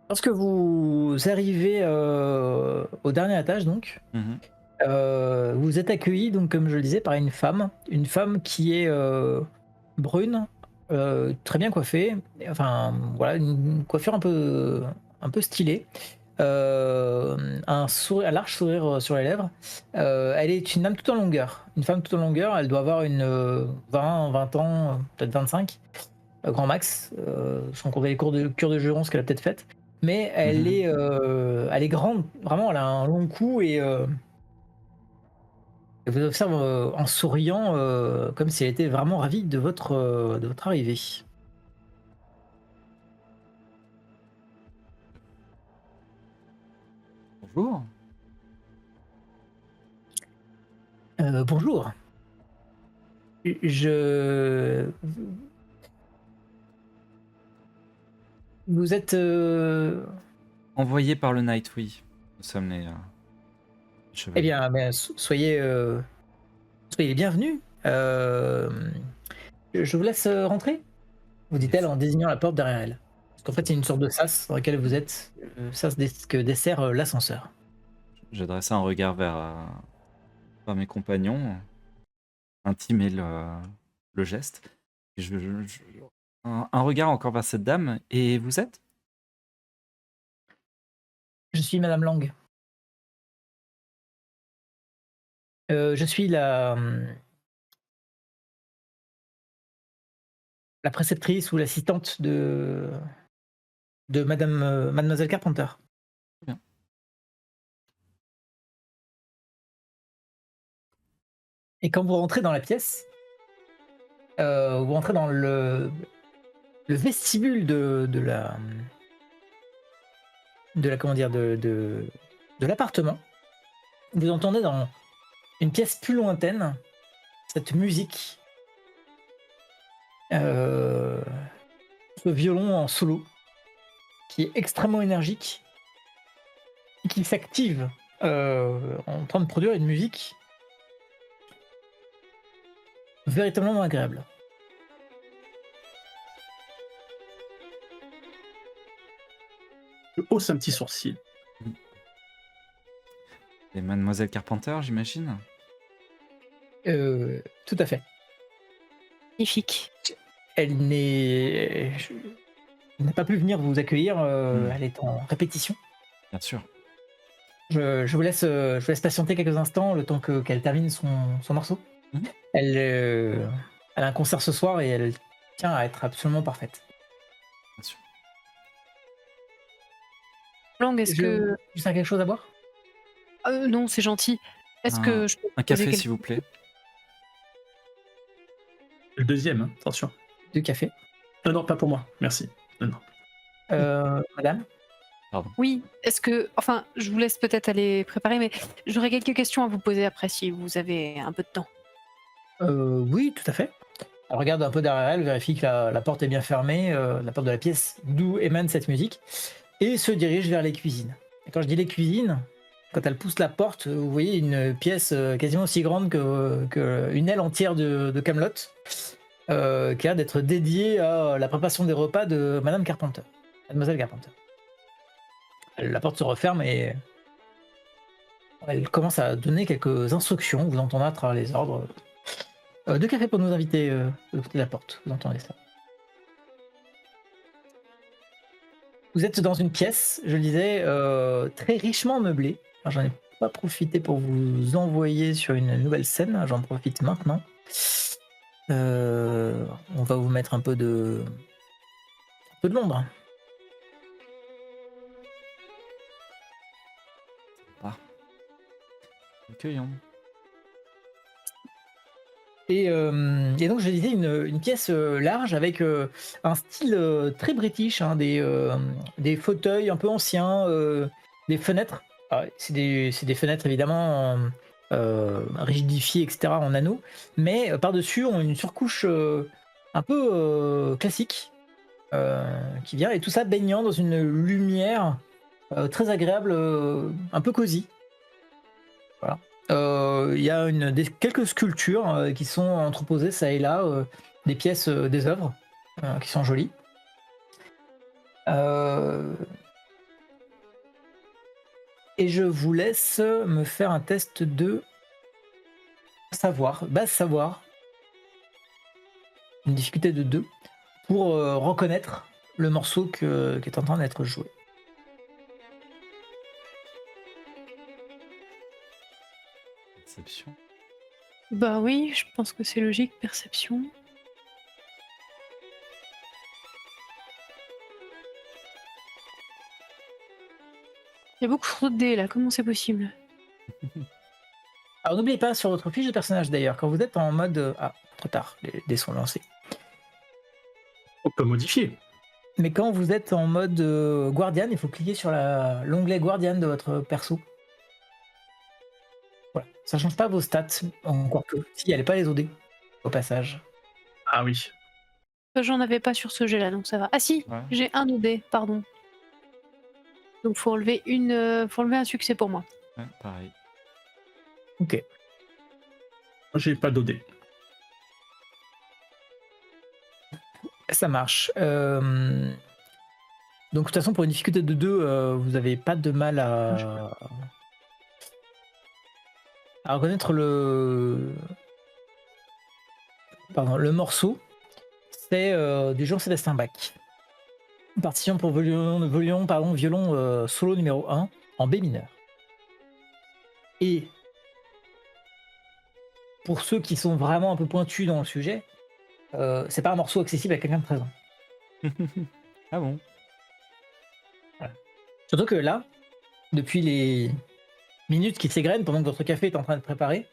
Lorsque vous arrivez au dernier étage, donc,
Mhm.
vous êtes accueilli, donc, comme je le disais, par une femme qui est brune, très bien coiffée, enfin voilà, une coiffure un peu stylée, un large sourire sur les lèvres. Elle est une dame tout en longueur, elle doit avoir une 20 ans, peut-être 25, grand max, sans compter les cours de cure de jurons, ce qu'elle a peut-être fait. Mais elle est grande, vraiment, elle a un long cou et Elle vous observe en souriant, comme si elle était vraiment ravie de votre arrivée.
Bonjour.
Bonjour. Je... Vous êtes...
Envoyé par le Knight, oui. Nous sommes les
Eh
chevaliers.
bien, soyez les bienvenus. Je vous laisse rentrer, vous dit-elle en désignant la porte derrière elle. Parce qu'en fait, c'est une sorte de sas dans lequel vous êtes, sas que dessert l'ascenseur.
J'adresse un regard vers mes compagnons, intimer le geste. Et un regard encore vers cette dame. Et vous êtes?
Je suis Madame Lang. Je suis la préceptrice ou l'assistante de Mademoiselle Carpenter.
Bien.
Et quand vous rentrez dans la pièce, vous rentrez dans le vestibule de la comment dire de l'appartement. Vous entendez dans une pièce plus lointaine cette musique, ce violon en solo qui est extrêmement énergique et qui s'active en train de produire une musique véritablement agréable.
Je hausse un petit sourcil.
Et Mademoiselle Carpenter, j'imagine?
Tout à fait.
Magnifique.
Elle n'a pas pu venir vous accueillir, elle est en répétition.
Bien sûr.
Je vous laisse patienter quelques instants, le temps qu'elle termine son morceau.
Mhm.
Elle a un concert ce soir et elle tient à être absolument parfaite.
Bien sûr.
Lang, est-ce que...
Tu sers quelque chose à boire?
Non, c'est gentil. Est-ce que je peux
Un
poser
café,
quelque-
s'il vous plaît.
Le deuxième, hein, attention.
2 cafés.
Non, pas pour moi, merci. Non.
Madame?
Oui, est-ce que... Enfin, je vous laisse peut-être aller préparer, mais j'aurais quelques questions à vous poser après si vous avez un peu de temps.
Oui, tout à fait. Elle regarde un peu derrière elle, vérifie que la porte est bien fermée, la porte de la pièce d'où émane cette musique, et se dirige vers les cuisines. Et quand je dis les cuisines, quand elle pousse la porte, vous voyez une pièce quasiment aussi grande que une aile entière de Camelot, qui a l'air d'être dédiée à la préparation des repas de Madame Carpenter, Mademoiselle Carpenter. La porte se referme et elle commence à donner quelques instructions. Vous entendez à travers les ordres. 2 cafés pour nos invités de l'autre côté de la porte. Vous entendez ça. Vous êtes dans une pièce, je le disais, très richement meublée. Alors, j'en ai pas profité pour vous envoyer sur une nouvelle scène. J'en profite maintenant. On va vous mettre un peu de Londres.
Sympa. Accueillant.
Et donc je disais une pièce large avec un style très british, hein, des fauteuils un peu anciens, des fenêtres. Ah, c'est des fenêtres évidemment rigidifiées, etc. en anneaux, mais par-dessus on a une surcouche un peu classique qui vient, et tout ça baignant dans une lumière très agréable, un peu cosy. Voilà. Il y a quelques sculptures qui sont entreposées ça et là, des pièces, des œuvres qui sont jolies. Et je vous laisse me faire un test de base savoir, une difficulté de 2, pour reconnaître le morceau qui est en train d'être joué.
Perception.
Bah oui, je pense que c'est logique, perception. Il y a beaucoup trop de dés là, comment c'est possible?
Alors n'oubliez pas sur votre fiche de personnage d'ailleurs, quand vous êtes en mode... Ah, trop tard, les dés sont lancés.
On peut modifier.
Mais quand vous êtes en mode Guardian, il faut cliquer sur l'onglet Guardian de votre perso. Voilà. Ça change pas vos stats, encore que. Si, elle n'est pas les OD, au passage.
Ah oui.
J'en avais pas sur ce jet-là, donc ça va. Ah si,
Ouais.
j'ai un OD, pardon. Donc faut enlever un succès pour moi.
Ouais, pareil.
Ok.
Moi, j'ai pas d'OD.
Ça marche. Donc de toute façon, pour une difficulté de 2, vous n'avez pas de mal à reconnaître le morceau. C'est du Jean Sébastien Bach. Partition pour violon solo numéro 1 en B mineur. Et pour ceux qui sont vraiment un peu pointus dans le sujet, c'est pas un morceau accessible à quelqu'un de 13 ans.
Ah bon?
Surtout que là, depuis les minutes qui s'égrènent pendant que votre café est en train de préparer,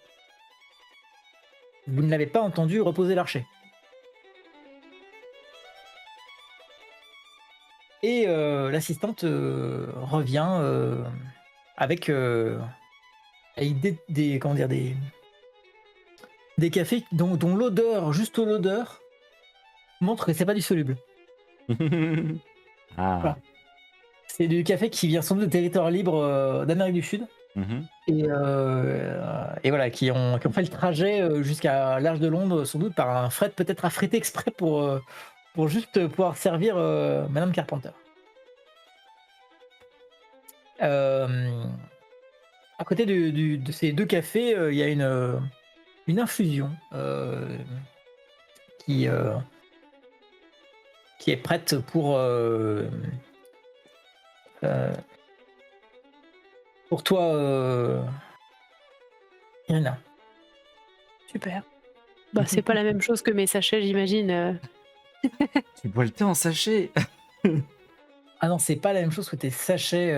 vous ne l'avez pas entendu reposer l'archet. Et l'assistante revient avec des cafés dont l'odeur, juste l'odeur, montre que c'est pas du soluble.
Ah.
Voilà. C'est du café qui vient sans doute de territoires libres d'Amérique du Sud.
Mhm.
Et voilà, qui ont fait le trajet jusqu'à l'Arche de Londres, sans doute par un fret peut-être affrété exprès pour juste pouvoir servir Madame Carpenter. À côté de ces deux cafés, il y a une infusion qui est prête pour toi, Irina.
Super. Bah c'est pas la même chose que mes sachets, j'imagine.
Tu bois le thé en sachet.
Ah non, c'est pas la même chose que tes sachets.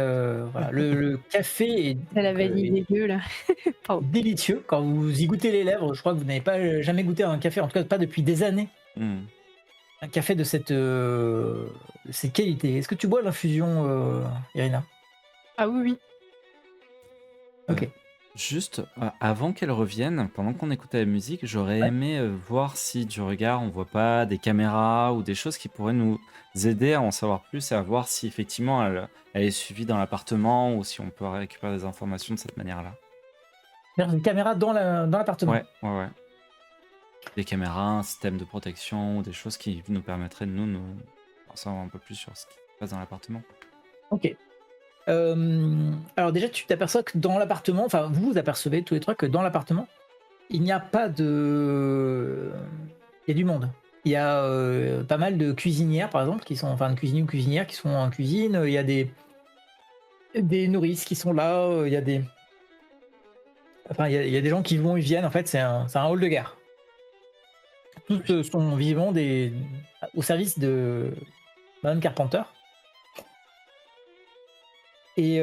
Voilà. Le café est
C'est la vanille dégueu là. Pardon.
délicieux. Quand vous y goûtez les lèvres, je crois que vous n'avez pas jamais goûté un café, en tout cas pas depuis des années.
Hmm.
Un café de cette qualité. Est-ce que tu bois l'infusion, Irina?
Ah oui, oui.
Ok.
Juste avant qu'elle revienne, pendant qu'on écoutait la musique, j'aurais
Ouais.
aimé voir si du regard on voit pas des caméras ou des choses qui pourraient nous aider à en savoir plus et à voir si effectivement elle est suivie dans l'appartement ou si on peut récupérer des informations de cette manière-là.
Une caméra dans l'appartement.
Ouais. Des caméras, un système de protection, des choses qui nous permettraient de nous en savoir un peu plus sur ce qui se passe dans l'appartement.
Ok. Alors déjà, tu t'aperçois que dans l'appartement, enfin vous apercevez tous les trois que dans l'appartement, il n'y a pas de... Il y a du monde. Il y a pas mal de cuisinières, par exemple, de cuisiniers ou cuisinières qui sont en cuisine. Il y a des nourrices qui sont là. Il y a des... Enfin, il y a des gens qui vont et viennent. En fait, c'est un hall de gare. Tous sont vivants au service de Madame Carpenter. Et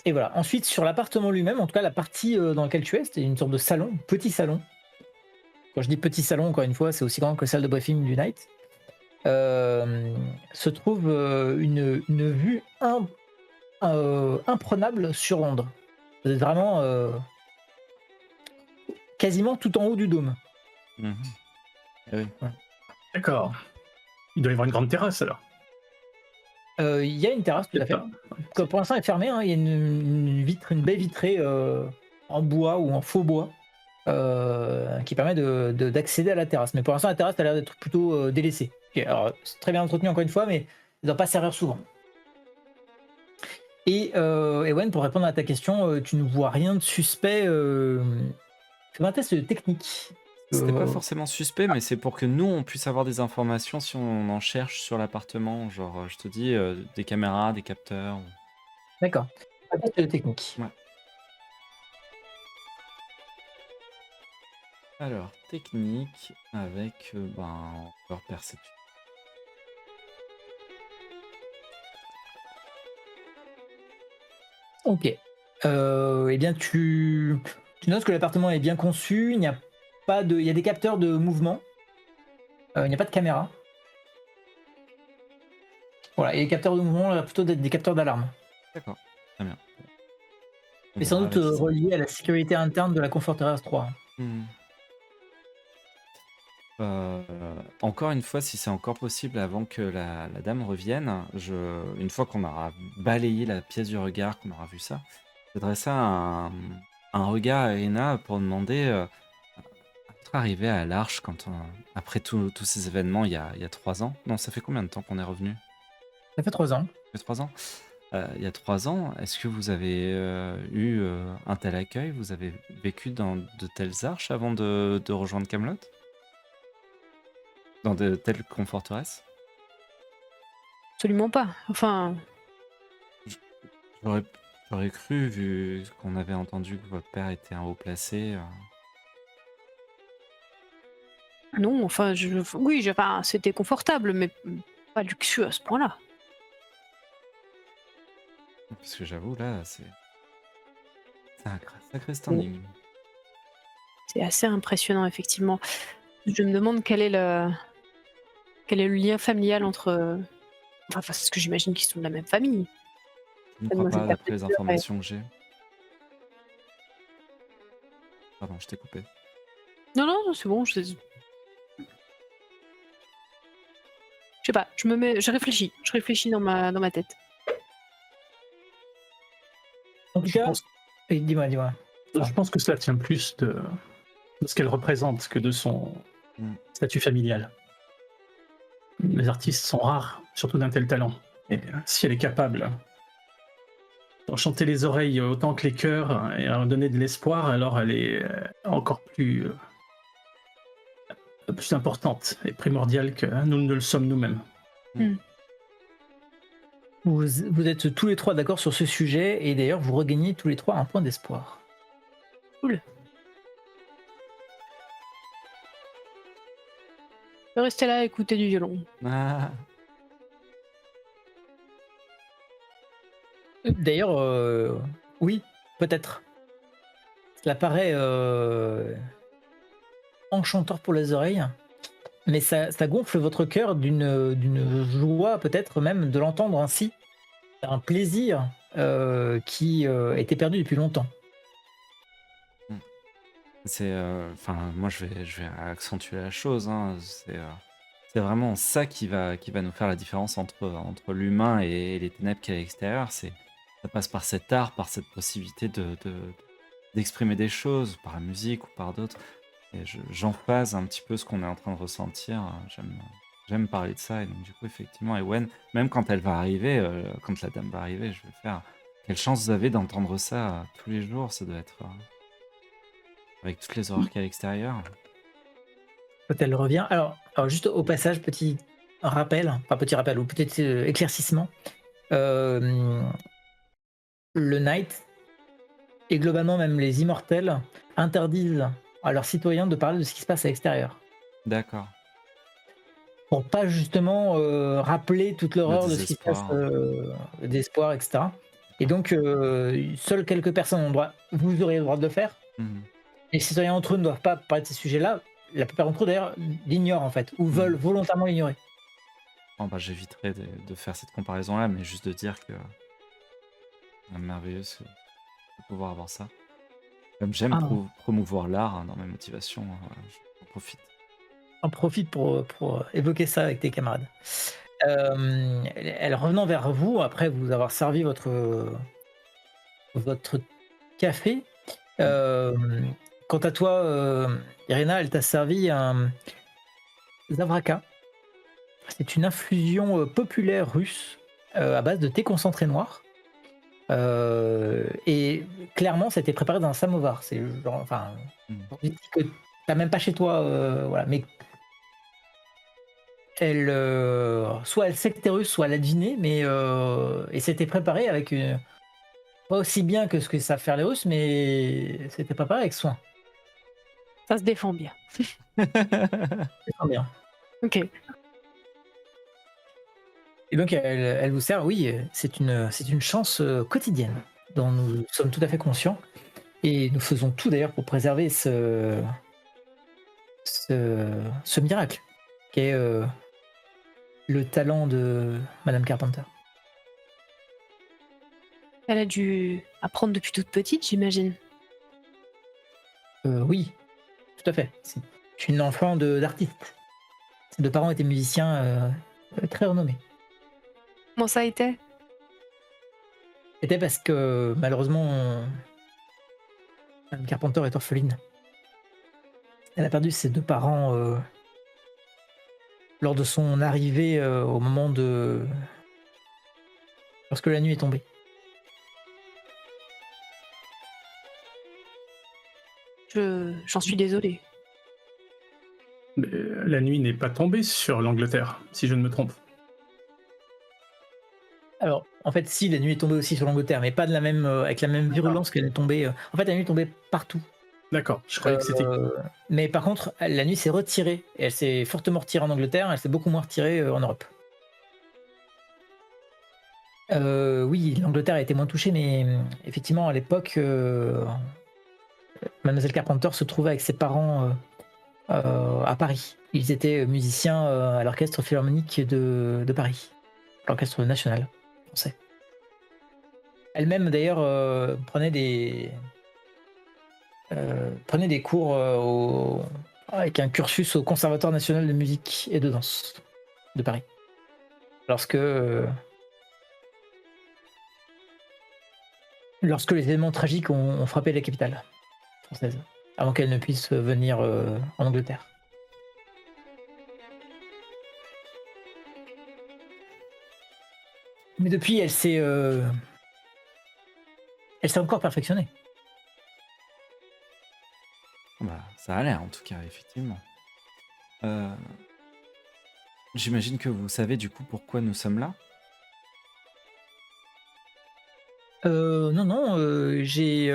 voilà. Ensuite, sur l'appartement lui-même, en tout cas la partie dans laquelle tu es, c'était une sorte de salon, petit salon. Quand je dis petit salon, encore une fois, c'est aussi grand que la salle de briefing du Night. Se trouve une vue imprenable sur Londres. Vous êtes vraiment quasiment tout en haut du dôme.
Mhm. Eh oui.
D'accord. Il doit y avoir une grande terrasse alors.
Il y a une terrasse, tout à fait. Pour l'instant, elle est fermée. Hein. Il y a une baie vitrée en bois ou en faux bois qui permet d'accéder à la terrasse. Mais pour l'instant, la terrasse a l'air d'être plutôt délaissée. Alors, c'est très bien entretenu encore une fois, mais elle ne doit pas servir souvent. Et Ewen, pour répondre à ta question, tu ne vois rien de suspect. Fais un test technique.
C'était pas forcément suspect, mais c'est pour que nous, on puisse avoir des informations si on en cherche sur l'appartement. Genre, je te dis, des caméras, des capteurs.
D'accord. Un test technique.
Ouais. Alors, technique avec leur perception.
Ok. Eh bien, tu notes que l'appartement est bien conçu. Il n'y a pas de, il y a des capteurs de mouvement. Il n'y a pas de caméra. Voilà, et les capteurs de mouvement, là, plutôt des capteurs d'alarme.
D'accord, très bien. On
Mais sans
verra
doute
avec les
relié à la sécurité interne de la Conforterras 3.
Mmh. Encore une fois, si c'est encore possible avant que la dame revienne, une fois qu'on aura balayé la pièce du regard, qu'on aura vu ça, j'adresserai un regard à Irina pour demander, à votre arrivée à l'Arche après tous ces événements il y a 3 ans. Non, ça fait combien de temps qu'on est revenu?
Ça fait 3 ans.
Ça fait 3 ans? Il y a 3 ans, est-ce que vous avez, eu, un tel accueil? Vous avez vécu dans de telles arches avant de rejoindre Camelot? Dans de telles conforteresses?
Absolument pas. Enfin,
J j'aurais j'aurais cru, vu qu'on avait entendu que votre père était un haut placé,
non, enfin, oui, enfin, c'était confortable, mais pas luxueux à ce point-là.
parce que j'avoue là, c'est un sacré standing.
C'est assez impressionnant, effectivement. Je me demande quel est le lien familial entre. Enfin, parce que j'imagine qu'ils sont de la même famille.
Je ne crois
Mademoiselle
pas d'après les
Carpenter et-
informations que j'ai. Pardon, je t'ai coupé.
Non, non, non, c'est bon. Je sais pas. Je réfléchis. Je réfléchis dans ma tête.
En tout
Je
cas,
pense,
dis-moi, dis-moi.
je pense que cela tient plus de ce qu'elle représente que de son
Mm.
statut familial. Les artistes sont rares, surtout d'un tel talent. Et si elle est capable d'enchanter les oreilles autant que les cœurs et à donner de l'espoir, alors elle est encore plus importante et primordiale que nous ne le sommes nous-mêmes.
Vous êtes tous les trois d'accord sur ce sujet, et d'ailleurs, vous regagnez tous les trois un point d'espoir.
Cool. Je vais rester là à écouter du violon.
Ah!
D'ailleurs, oui, peut-être. Cela paraît enchanteur pour les oreilles, mais ça gonfle votre cœur d'une joie, peut-être même de l'entendre ainsi. Un plaisir qui était perdu depuis longtemps.
C'est, enfin, moi je vais accentuer la chose, hein. C'est vraiment ça qui va nous faire la différence entre l'humain et les ténèbres qu'il y a à l'extérieur. Ça passe par cet art, par cette possibilité d'exprimer des choses, par la musique ou par d'autres. Et j'emphase un petit peu ce qu'on est en train de ressentir. J'aime parler de ça. Et donc, du coup, effectivement, Ewen, même quand elle va arriver, quand la dame va arriver, je vais faire. Quelle chance vous avez d'entendre ça tous les jours. Ça doit être. Avec toutes les horreurs qu'il y a à l'extérieur.
Quand elle revient. Alors, juste au passage, petit rappel, enfin petit rappel ou peut-être éclaircissement. Le Knight et globalement même les immortels interdisent à leurs citoyens de parler de ce qui se passe à l'extérieur.
D'accord.
Pour pas justement rappeler toute l'horreur de ce qui se passe, d'espoir, etc. Et donc, seules quelques personnes ont le droit, vous aurez le droit de le faire.
Mhm.
Les citoyens entre eux ne doivent pas parler de ces sujets-là. La plupart d'entre eux, d'ailleurs, l'ignorent en fait, ou veulent volontairement l'ignorer.
Bon, bah, j'éviterai de faire cette comparaison-là, mais juste de dire que c'est merveilleux de pouvoir avoir ça. Comme j'aime promouvoir l'art dans mes motivations, j'en profite.
On profite pour évoquer ça avec tes camarades. Elle revenant vers vous, après vous avoir servi votre café, quant à toi, Irina, elle t'a servi un zavraka. C'est une infusion populaire russe à base de thé concentré noir. Et clairement, ça a été préparé dans un samovar. C'est genre, enfin, on dit que t'as même pas chez toi, voilà. Mais elle, soit elle sait que t'es russe, soit elle a deviné, mais et c'était préparé avec pas aussi bien que ce que savent faire les Russes, mais c'était préparé avec soin.
Ça se défend bien.
C'est très bien.
Ok.
Et donc elle vous sert, oui, c'est une chance quotidienne. dont nous sommes tout à fait conscients et nous faisons tout d'ailleurs pour préserver ce miracle qui est le talent de Madame Carpenter.
Elle a dû apprendre depuis toute petite, j'imagine.
Oui, tout à fait. C'est une enfant d'artiste. Ses deux parents étaient musiciens très renommés.
Comment ça a été?
C'était parce que malheureusement, Madame Carpenter est orpheline. Elle a perdu ses deux parents lors de son arrivée au moment de... lorsque la nuit est tombée.
J'en suis désolée.
Mais la nuit n'est pas tombée sur l'Angleterre, si je ne me trompe.
Alors, en fait, si, la nuit est tombée aussi sur l'Angleterre, mais pas de la même, avec la même virulence qu'elle est tombée. En fait, la nuit est tombée partout.
D'accord, je croyais que c'était...
Mais par contre, la nuit s'est retirée. Et elle s'est fortement retirée en Angleterre, elle s'est beaucoup moins retirée en Europe. Oui, l'Angleterre a été moins touchée, mais effectivement, à l'époque, Mademoiselle Carpenter se trouvait avec ses parents à Paris. Ils étaient musiciens à l'orchestre philharmonique de Paris, l'orchestre national français. Elle-même, d'ailleurs, prenait des cours avec un cursus au Conservatoire national de musique et de danse de Paris. Lorsque les événements tragiques ont frappé la capitale française, avant qu'elle ne puisse venir en Angleterre. Mais depuis, elle s'est encore perfectionnée.
Bah, ça a l'air en tout cas, effectivement. J'imagine que vous savez du coup pourquoi nous sommes là.
Non, j'ai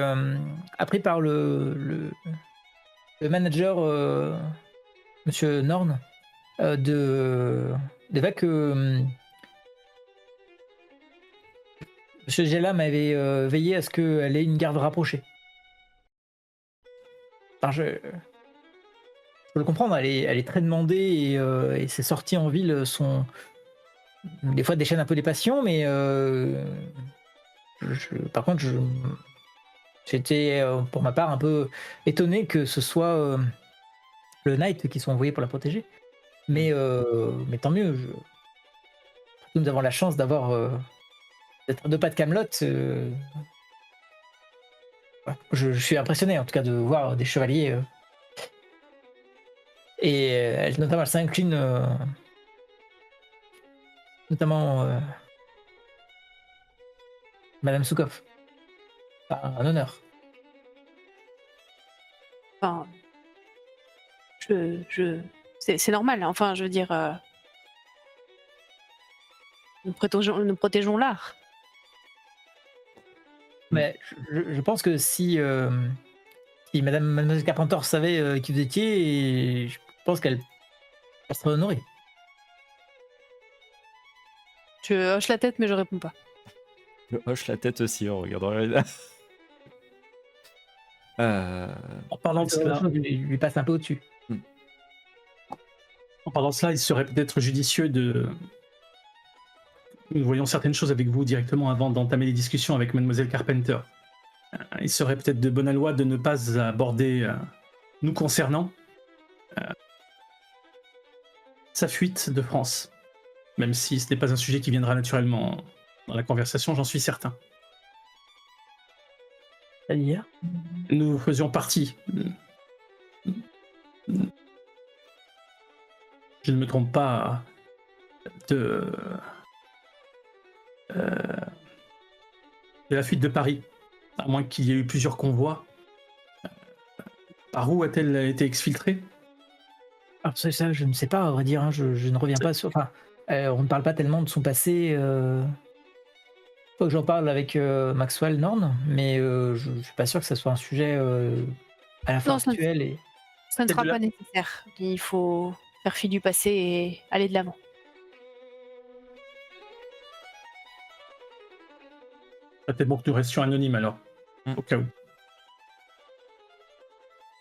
appris par le manager, Monsieur Norn, d'Eva que Monsieur Gela m'avait veillé à ce qu'elle ait une garde rapprochée. Enfin, je peux le comprendre, elle est très demandée et ses sorties en ville sont des fois déchaînent un peu les passions, mais par contre, j'étais pour ma part un peu étonné que ce soit le Knight qui soit envoyé pour la protéger. Mais tant mieux. Nous avons la chance d'être deux pas de Camelot. Je suis impressionné en tout cas de voir des chevaliers. Et notamment, elle s'incline, notamment Madame Soukov. Un honneur.
Enfin, c'est normal. Enfin, je veux dire, nous protégeons l'art.
Mais je pense que si Mademoiselle Carpenter savait qui vous étiez, et je pense qu'elle serait honorée.
Je hoche la tête, mais je réponds pas.
Je hoche la tête aussi en regardant Irina.
En parlant de cela,
Je lui passe un peu au-dessus.
En parlant de cela, il serait peut-être judicieux de... Nous voyons certaines choses avec vous directement avant d'entamer les discussions avec Mademoiselle Carpenter. Il serait peut-être de bonne loi de ne pas aborder, nous concernant, sa fuite de France. Même si ce n'est pas un sujet qui viendra naturellement dans la conversation, j'en suis certain.
C'est-à-dire ?
Nous faisions partie... Je ne me trompe pas de la fuite de Paris, à moins qu'il y ait eu plusieurs convois. Par où a-t-elle été exfiltrée?
Alors ça, je ne sais pas, à vrai dire, hein, je ne reviens pas sur... Enfin, on ne parle pas tellement de son passé. Faut que j'en parle avec Maxwell Norn, mais je ne suis pas sûr que ce soit un sujet à la fois actuel et...
Ça ne sera pas nécessaire. Il faut faire fi du passé et aller de l'avant.
Peut-être bon que nous restions anonymes alors, au cas où.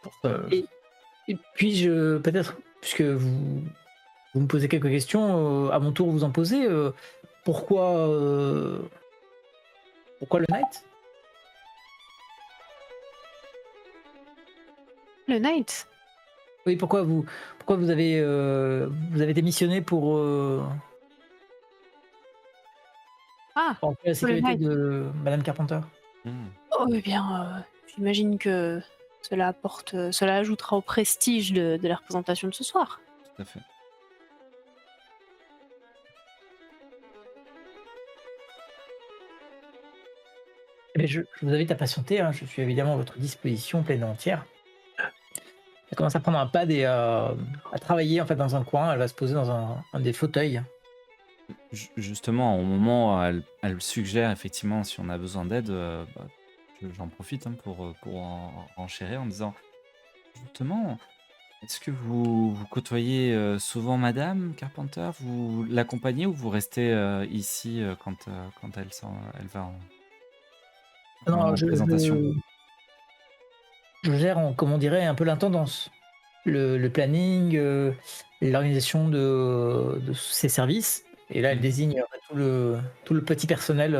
Pour ça,
Et, et puis-je, peut-être, puisque vous me posez quelques questions, à mon tour vous en poser, pourquoi, pourquoi le Knight?
Le Knight?
Oui, pourquoi vous avez démissionné
Ah,
pour la
le
sécurité
Knight.
de Madame Carpenter?
Hmm,
Oh, eh bien, j'imagine que cela ajoutera au prestige de la représentation de ce soir.
tout à fait.
Eh bien, je vous invite à patienter, hein, je suis évidemment à votre disposition pleine et entière. Elle commence à prendre un pad et à travailler en fait dans un coin. Elle va se poser dans un des fauteuils.
Justement, au moment où elle suggère effectivement si on a besoin d'aide, bah, j'en profite hein, pour en renchérir en disant justement, est-ce que vous côtoyez souvent Madame Carpenter? Vous l'accompagnez ou vous restez ici quand elle va
Non,
en présentation?
je gère, comme on dirait, un peu l'intendance, le planning, l'organisation de ces services. Et là, elle
Mhm.
désigne tout le petit personnel,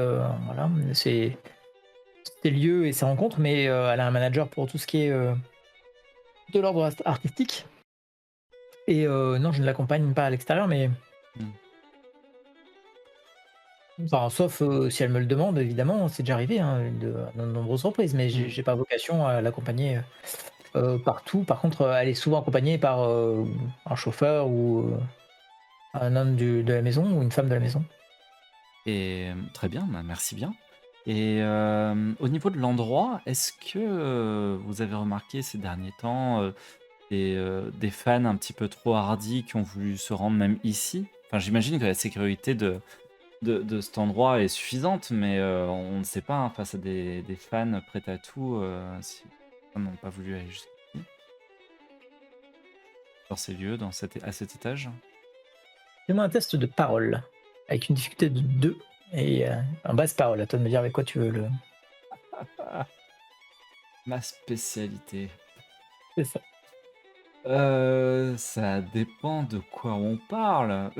voilà, ces lieux et ces rencontres, mais elle a un manager pour tout ce qui est de l'ordre artistique. Et non, je ne l'accompagne pas à l'extérieur, mais
Mhm.
enfin, sauf si elle me le demande, évidemment, c'est déjà arrivé hein, à de nombreuses reprises, mais
Mhm.
j'ai pas vocation à l'accompagner partout. Par contre, elle est souvent accompagnée par un chauffeur ou un homme de la maison ou une femme de la maison.
Et très bien, bah, merci bien. Et au niveau de l'endroit, est-ce que vous avez remarqué ces derniers temps des fans un petit peu trop hardis qui ont voulu se rendre même ici? Enfin, j'imagine que la sécurité de cet endroit est suffisante, mais on ne sait pas hein, face à des fans prêts à tout si ils n'ont pas voulu aller jusqu'ici, dans ces lieux, à cet étage.
Fais-moi un test de parole avec une difficulté de 2 et un basse parole. À toi de me dire avec quoi tu veux le.
Ma spécialité.
C'est ça.
Ça dépend de quoi on parle.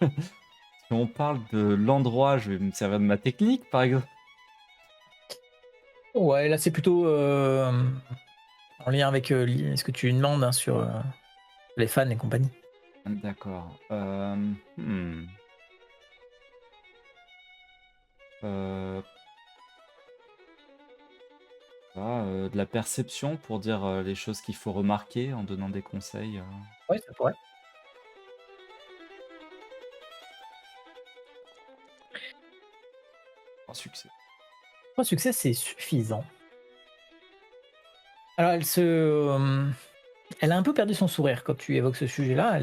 Si on parle de l'endroit, je vais me servir de ma technique, par exemple.
Ouais, là c'est plutôt en lien avec ce que tu demandes hein, sur les fans et compagnie.
D'accord. Euh, de la perception pour dire les choses qu'il faut remarquer en donnant des conseils.
Ouais, ça pourrait.
Un succès.
3 succès, c'est suffisant. Alors elle a un peu perdu son sourire quand tu évoques ce sujet-là.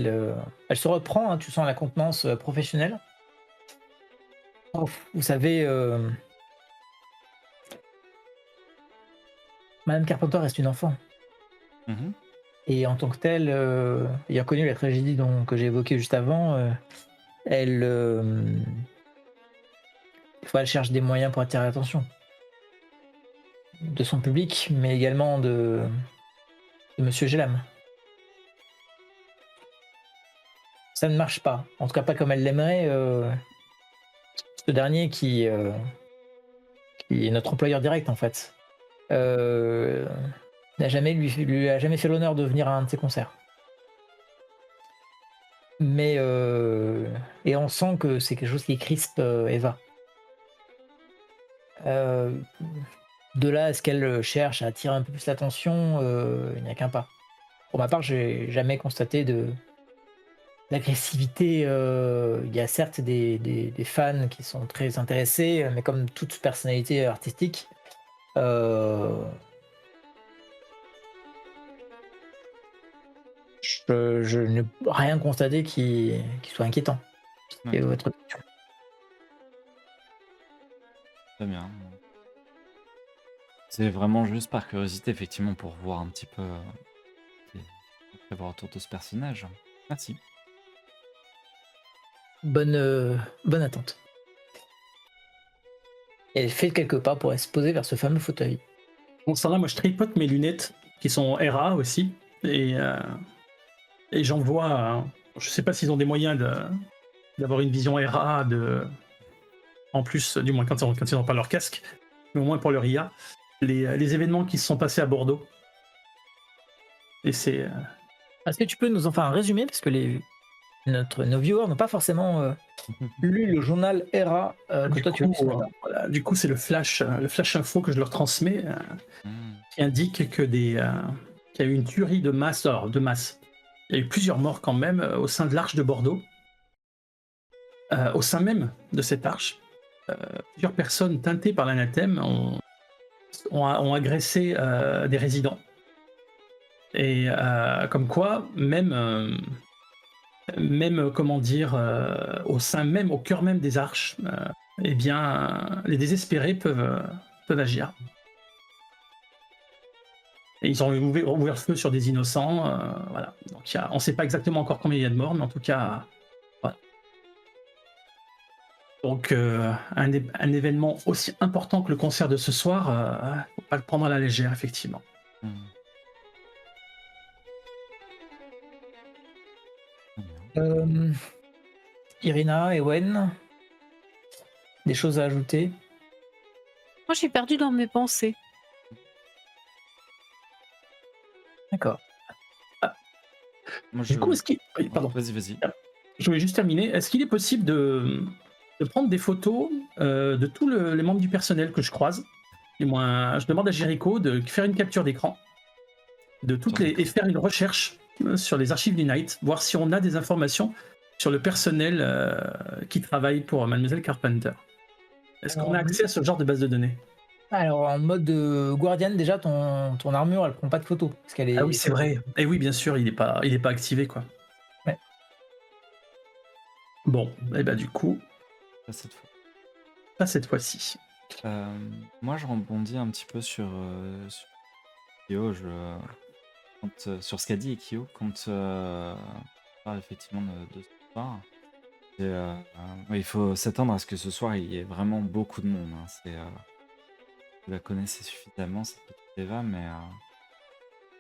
Elle se reprend, hein, tu sens la contenance professionnelle. Oh, vous savez, Madame Carpenter reste une enfant.
Mhm.
Et en tant que telle, ayant connu la tragédie que j'ai évoquée juste avant, elle, des fois, elle cherche des moyens pour attirer l'attention de son public, mais également de Monsieur Gellam. Ça ne marche pas, en tout cas pas comme elle l'aimerait. Ce dernier qui est notre employeur direct en fait, euh, lui a jamais fait l'honneur de venir à un de ses concerts. Mais et on sent que c'est quelque chose qui crispe Eva. Euh, de là à ce qu'elle cherche à attirer un peu plus l'attention, il n'y a qu'un pas. Pour ma part, j'ai jamais constaté d'agressivité. Il y a certes des fans qui sont très intéressés, mais comme toute personnalité artistique, euh, je n'ai rien constaté qui soit inquiétant.
Ouais,
C'est votre question.
très bien. C'est vraiment juste par curiosité, effectivement, pour voir un petit peu voir autour de ce personnage. Merci.
Bonne attente. Et elle fait quelques pas pour se poser vers ce fameux fauteuil.
Bon, ça là, moi, je tripote mes lunettes, qui sont RA aussi, et, euh, et j'envoie. Je sais pas s'ils ont des moyens d'avoir une vision RA en plus, du moins quand ils n'ont pas leur casque, mais au moins pour leur IA, les événements qui se sont passés à Bordeaux. Et c'est.
Est-ce que tu peux nous en faire un résumé? Parce que nos viewers n'ont pas forcément lu le journal ERA que toi tu as lu ce matin.
Voilà, du coup, c'est le flash info que je leur transmets, qui indique que qu'il y a eu une tuerie de masse. Il y a eu plusieurs morts quand même au sein de l'Arche de Bordeaux. Au sein même de cette arche, plusieurs personnes teintées par l'anathème ont agressé des résidents. Et comme quoi, même comment dire, au cœur même des arches, eh bien, les désespérés peuvent agir. Et ils ont ouvert le feu sur des innocents, voilà. Donc on ne sait pas exactement encore combien il y a de morts, mais en tout cas, voilà. Donc un événement aussi important que le concert de ce soir, faut pas le prendre à la légère, effectivement.
Irina, Ewen, des choses à ajouter?
Moi, je suis perdue dans mes pensées.
D'accord.
Du coup, est-ce qu'il... Oui, pardon.
Vas-y.
Je voulais juste terminer. Est-ce qu'il est possible de prendre des photos de tous les membres du personnel que je croise? Du moins, je demande à Jericho de faire une capture d'écran et faire une recherche sur les archives du Night, voir si on a des informations sur le personnel qui travaille pour Mademoiselle Carpenter. Est-ce qu'on a accès à ce genre de base de données?
Alors en mode Guardian, déjà ton armure elle prend pas de photos. Parce qu'elle est...
Ah oui, c'est vrai. Et oui, bien sûr, il est pas activé, quoi.
Ouais.
Bon, et bah du coup,
Pas cette fois.
pas cette fois-ci.
Moi, je rebondis un petit peu sur Kyo, sur ce qu'a dit Kyo quand on parle effectivement de ce soir. Il faut s'attendre à ce que ce soir il y ait vraiment beaucoup de monde. Hein. Vous la connaissez suffisamment, cette petite Eva, mais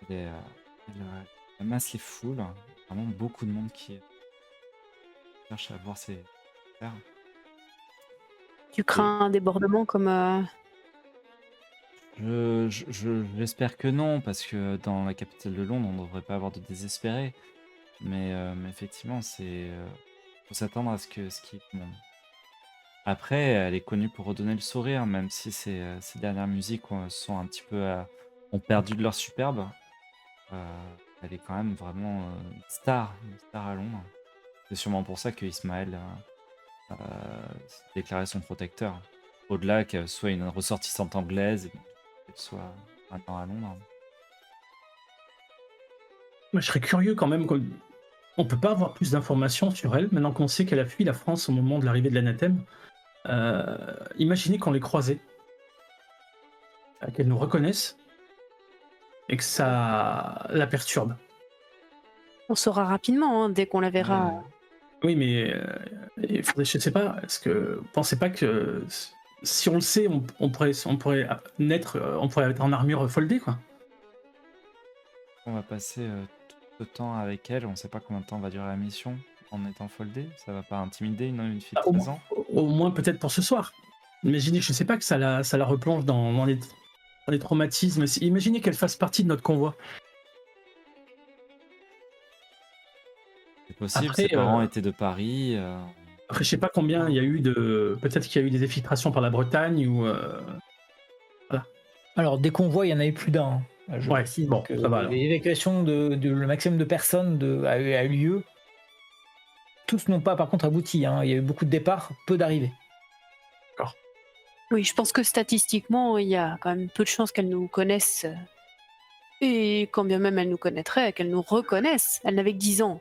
elle amasse les foules. Vraiment beaucoup de monde qui cherche à voir ses frères.
Tu crains un débordement comme...
J'espère que non, parce que dans la capitale de Londres, on ne devrait pas avoir de désespérés. Mais effectivement, faut s'attendre à ce qu'il y ait du monde. Après, elle est connue pour redonner le sourire, même si ces dernières musiques sont un petit peu ont perdu de leur superbe. Elle est quand même vraiment une star à Londres. C'est sûrement pour ça que Ismaël s'est déclaré son protecteur. Au-delà qu'elle soit une ressortissante anglaise et qu'elle soit maintenant à Londres.
Moi, je serais curieux quand même. On peut pas avoir plus d'informations sur elle maintenant qu'on sait qu'elle a fui la France au moment de l'arrivée de l'anathème. Imaginez qu'on les croisait, qu'elle nous reconnaisse et que ça la perturbe.
On saura rapidement, hein, dès qu'on la verra.
Oui, mais il faudrait, je sais pas, est-ce que vous pensez pas que si on le sait, on pourrait être en armure foldée, quoi?
On va passer tout le temps avec elle, on sait pas combien de temps va durer la mission en étant foldé, ça va pas intimider une fille de 13 ans?
Au moins peut-être pour ce soir. Imaginez, je sais pas, que ça la replonge dans les traumatismes. Imaginez qu'elle fasse partie de notre convoi.
C'est possible,
Après,
ses parents étaient de Paris.
Après, je sais pas combien il y a eu peut-être qu'il y a eu des infiltrations par la Bretagne ou. Voilà.
Alors des convois, il y en avait plus d'un. Je
Ouais,
précise
bon,
que
ça va alors.
l'évacuation de le maximum de personnes a eu lieu. Tous n'ont pas par contre abouti. Hein. Il y a eu beaucoup de départs, peu d'arrivées.
Oui, je pense que statistiquement, il y a quand même peu de chances qu'elle nous connaisse. Et quand bien même elle nous connaîtrait, qu'elle nous reconnaisse. Elle n'avait que 10 ans.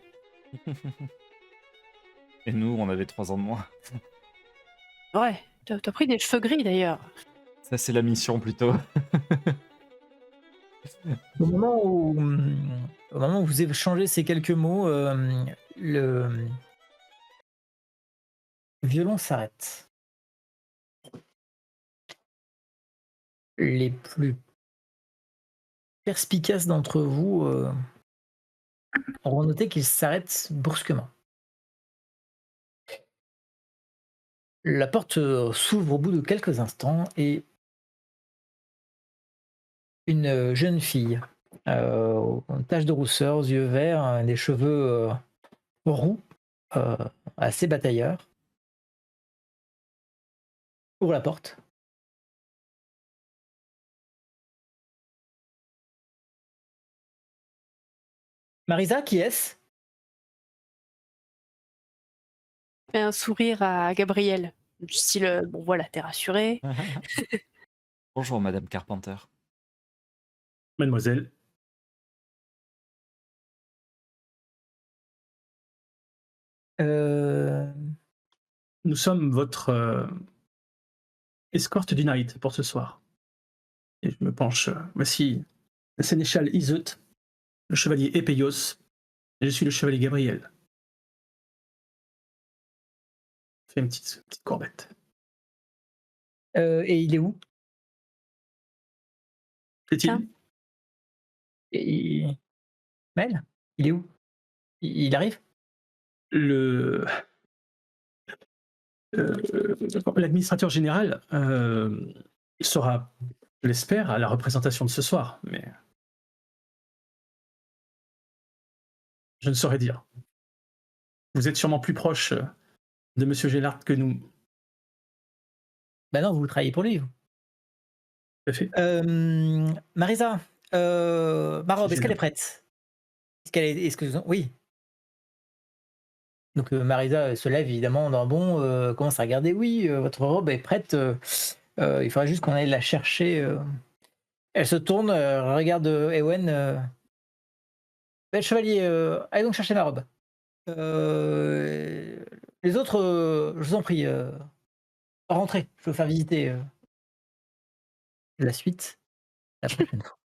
Et nous, on avait 3 ans de moins.
Ouais, t'as pris des cheveux gris d'ailleurs.
Ça, c'est la mission plutôt.
Au moment où vous échangez ces quelques mots, le violon s'arrête. Les plus perspicaces d'entre vous auront noté qu'il s'arrête brusquement. La porte s'ouvre au bout de quelques instants et une jeune fille, aux taches de rousseur, aux yeux verts, des cheveux roux, euh, assez batailleur, ouvre la porte. Marisa, qui est-ce?
Fait un sourire à Gabriel, du style bon voilà, t'es rassurée.
Bonjour, Madame Carpenter.
Mademoiselle,
Euh,
nous sommes votre escorte du night pour ce soir. Et je me penche. Voici le sénéchal Iseut, le chevalier Épéios, et je suis le chevalier Gabriel. Fais une petite courbette.
et il est où?
Plaît-il?
Et... Mel? Il est où? Il arrive?
Le l'administrateur général sera, je l'espère, à la représentation de ce soir, mais je ne saurais dire. Vous êtes sûrement plus proche de Monsieur Gellard que nous.
Bah non, vous travaillez pour lui, vous.
Tout à fait.
Marisa, ma robe, est-ce qu'elle est
Gellard.
prête? Est-ce que oui. Donc Marisa se lève évidemment d'un bond, commence à regarder. Oui, votre robe est prête. Il faudrait juste qu'on aille la chercher. Elle se tourne, regarde Ewen. Le chevalier, allez donc chercher ma robe. Les autres, je vous en prie, rentrez. Je veux faire visiter la suite la prochaine fois.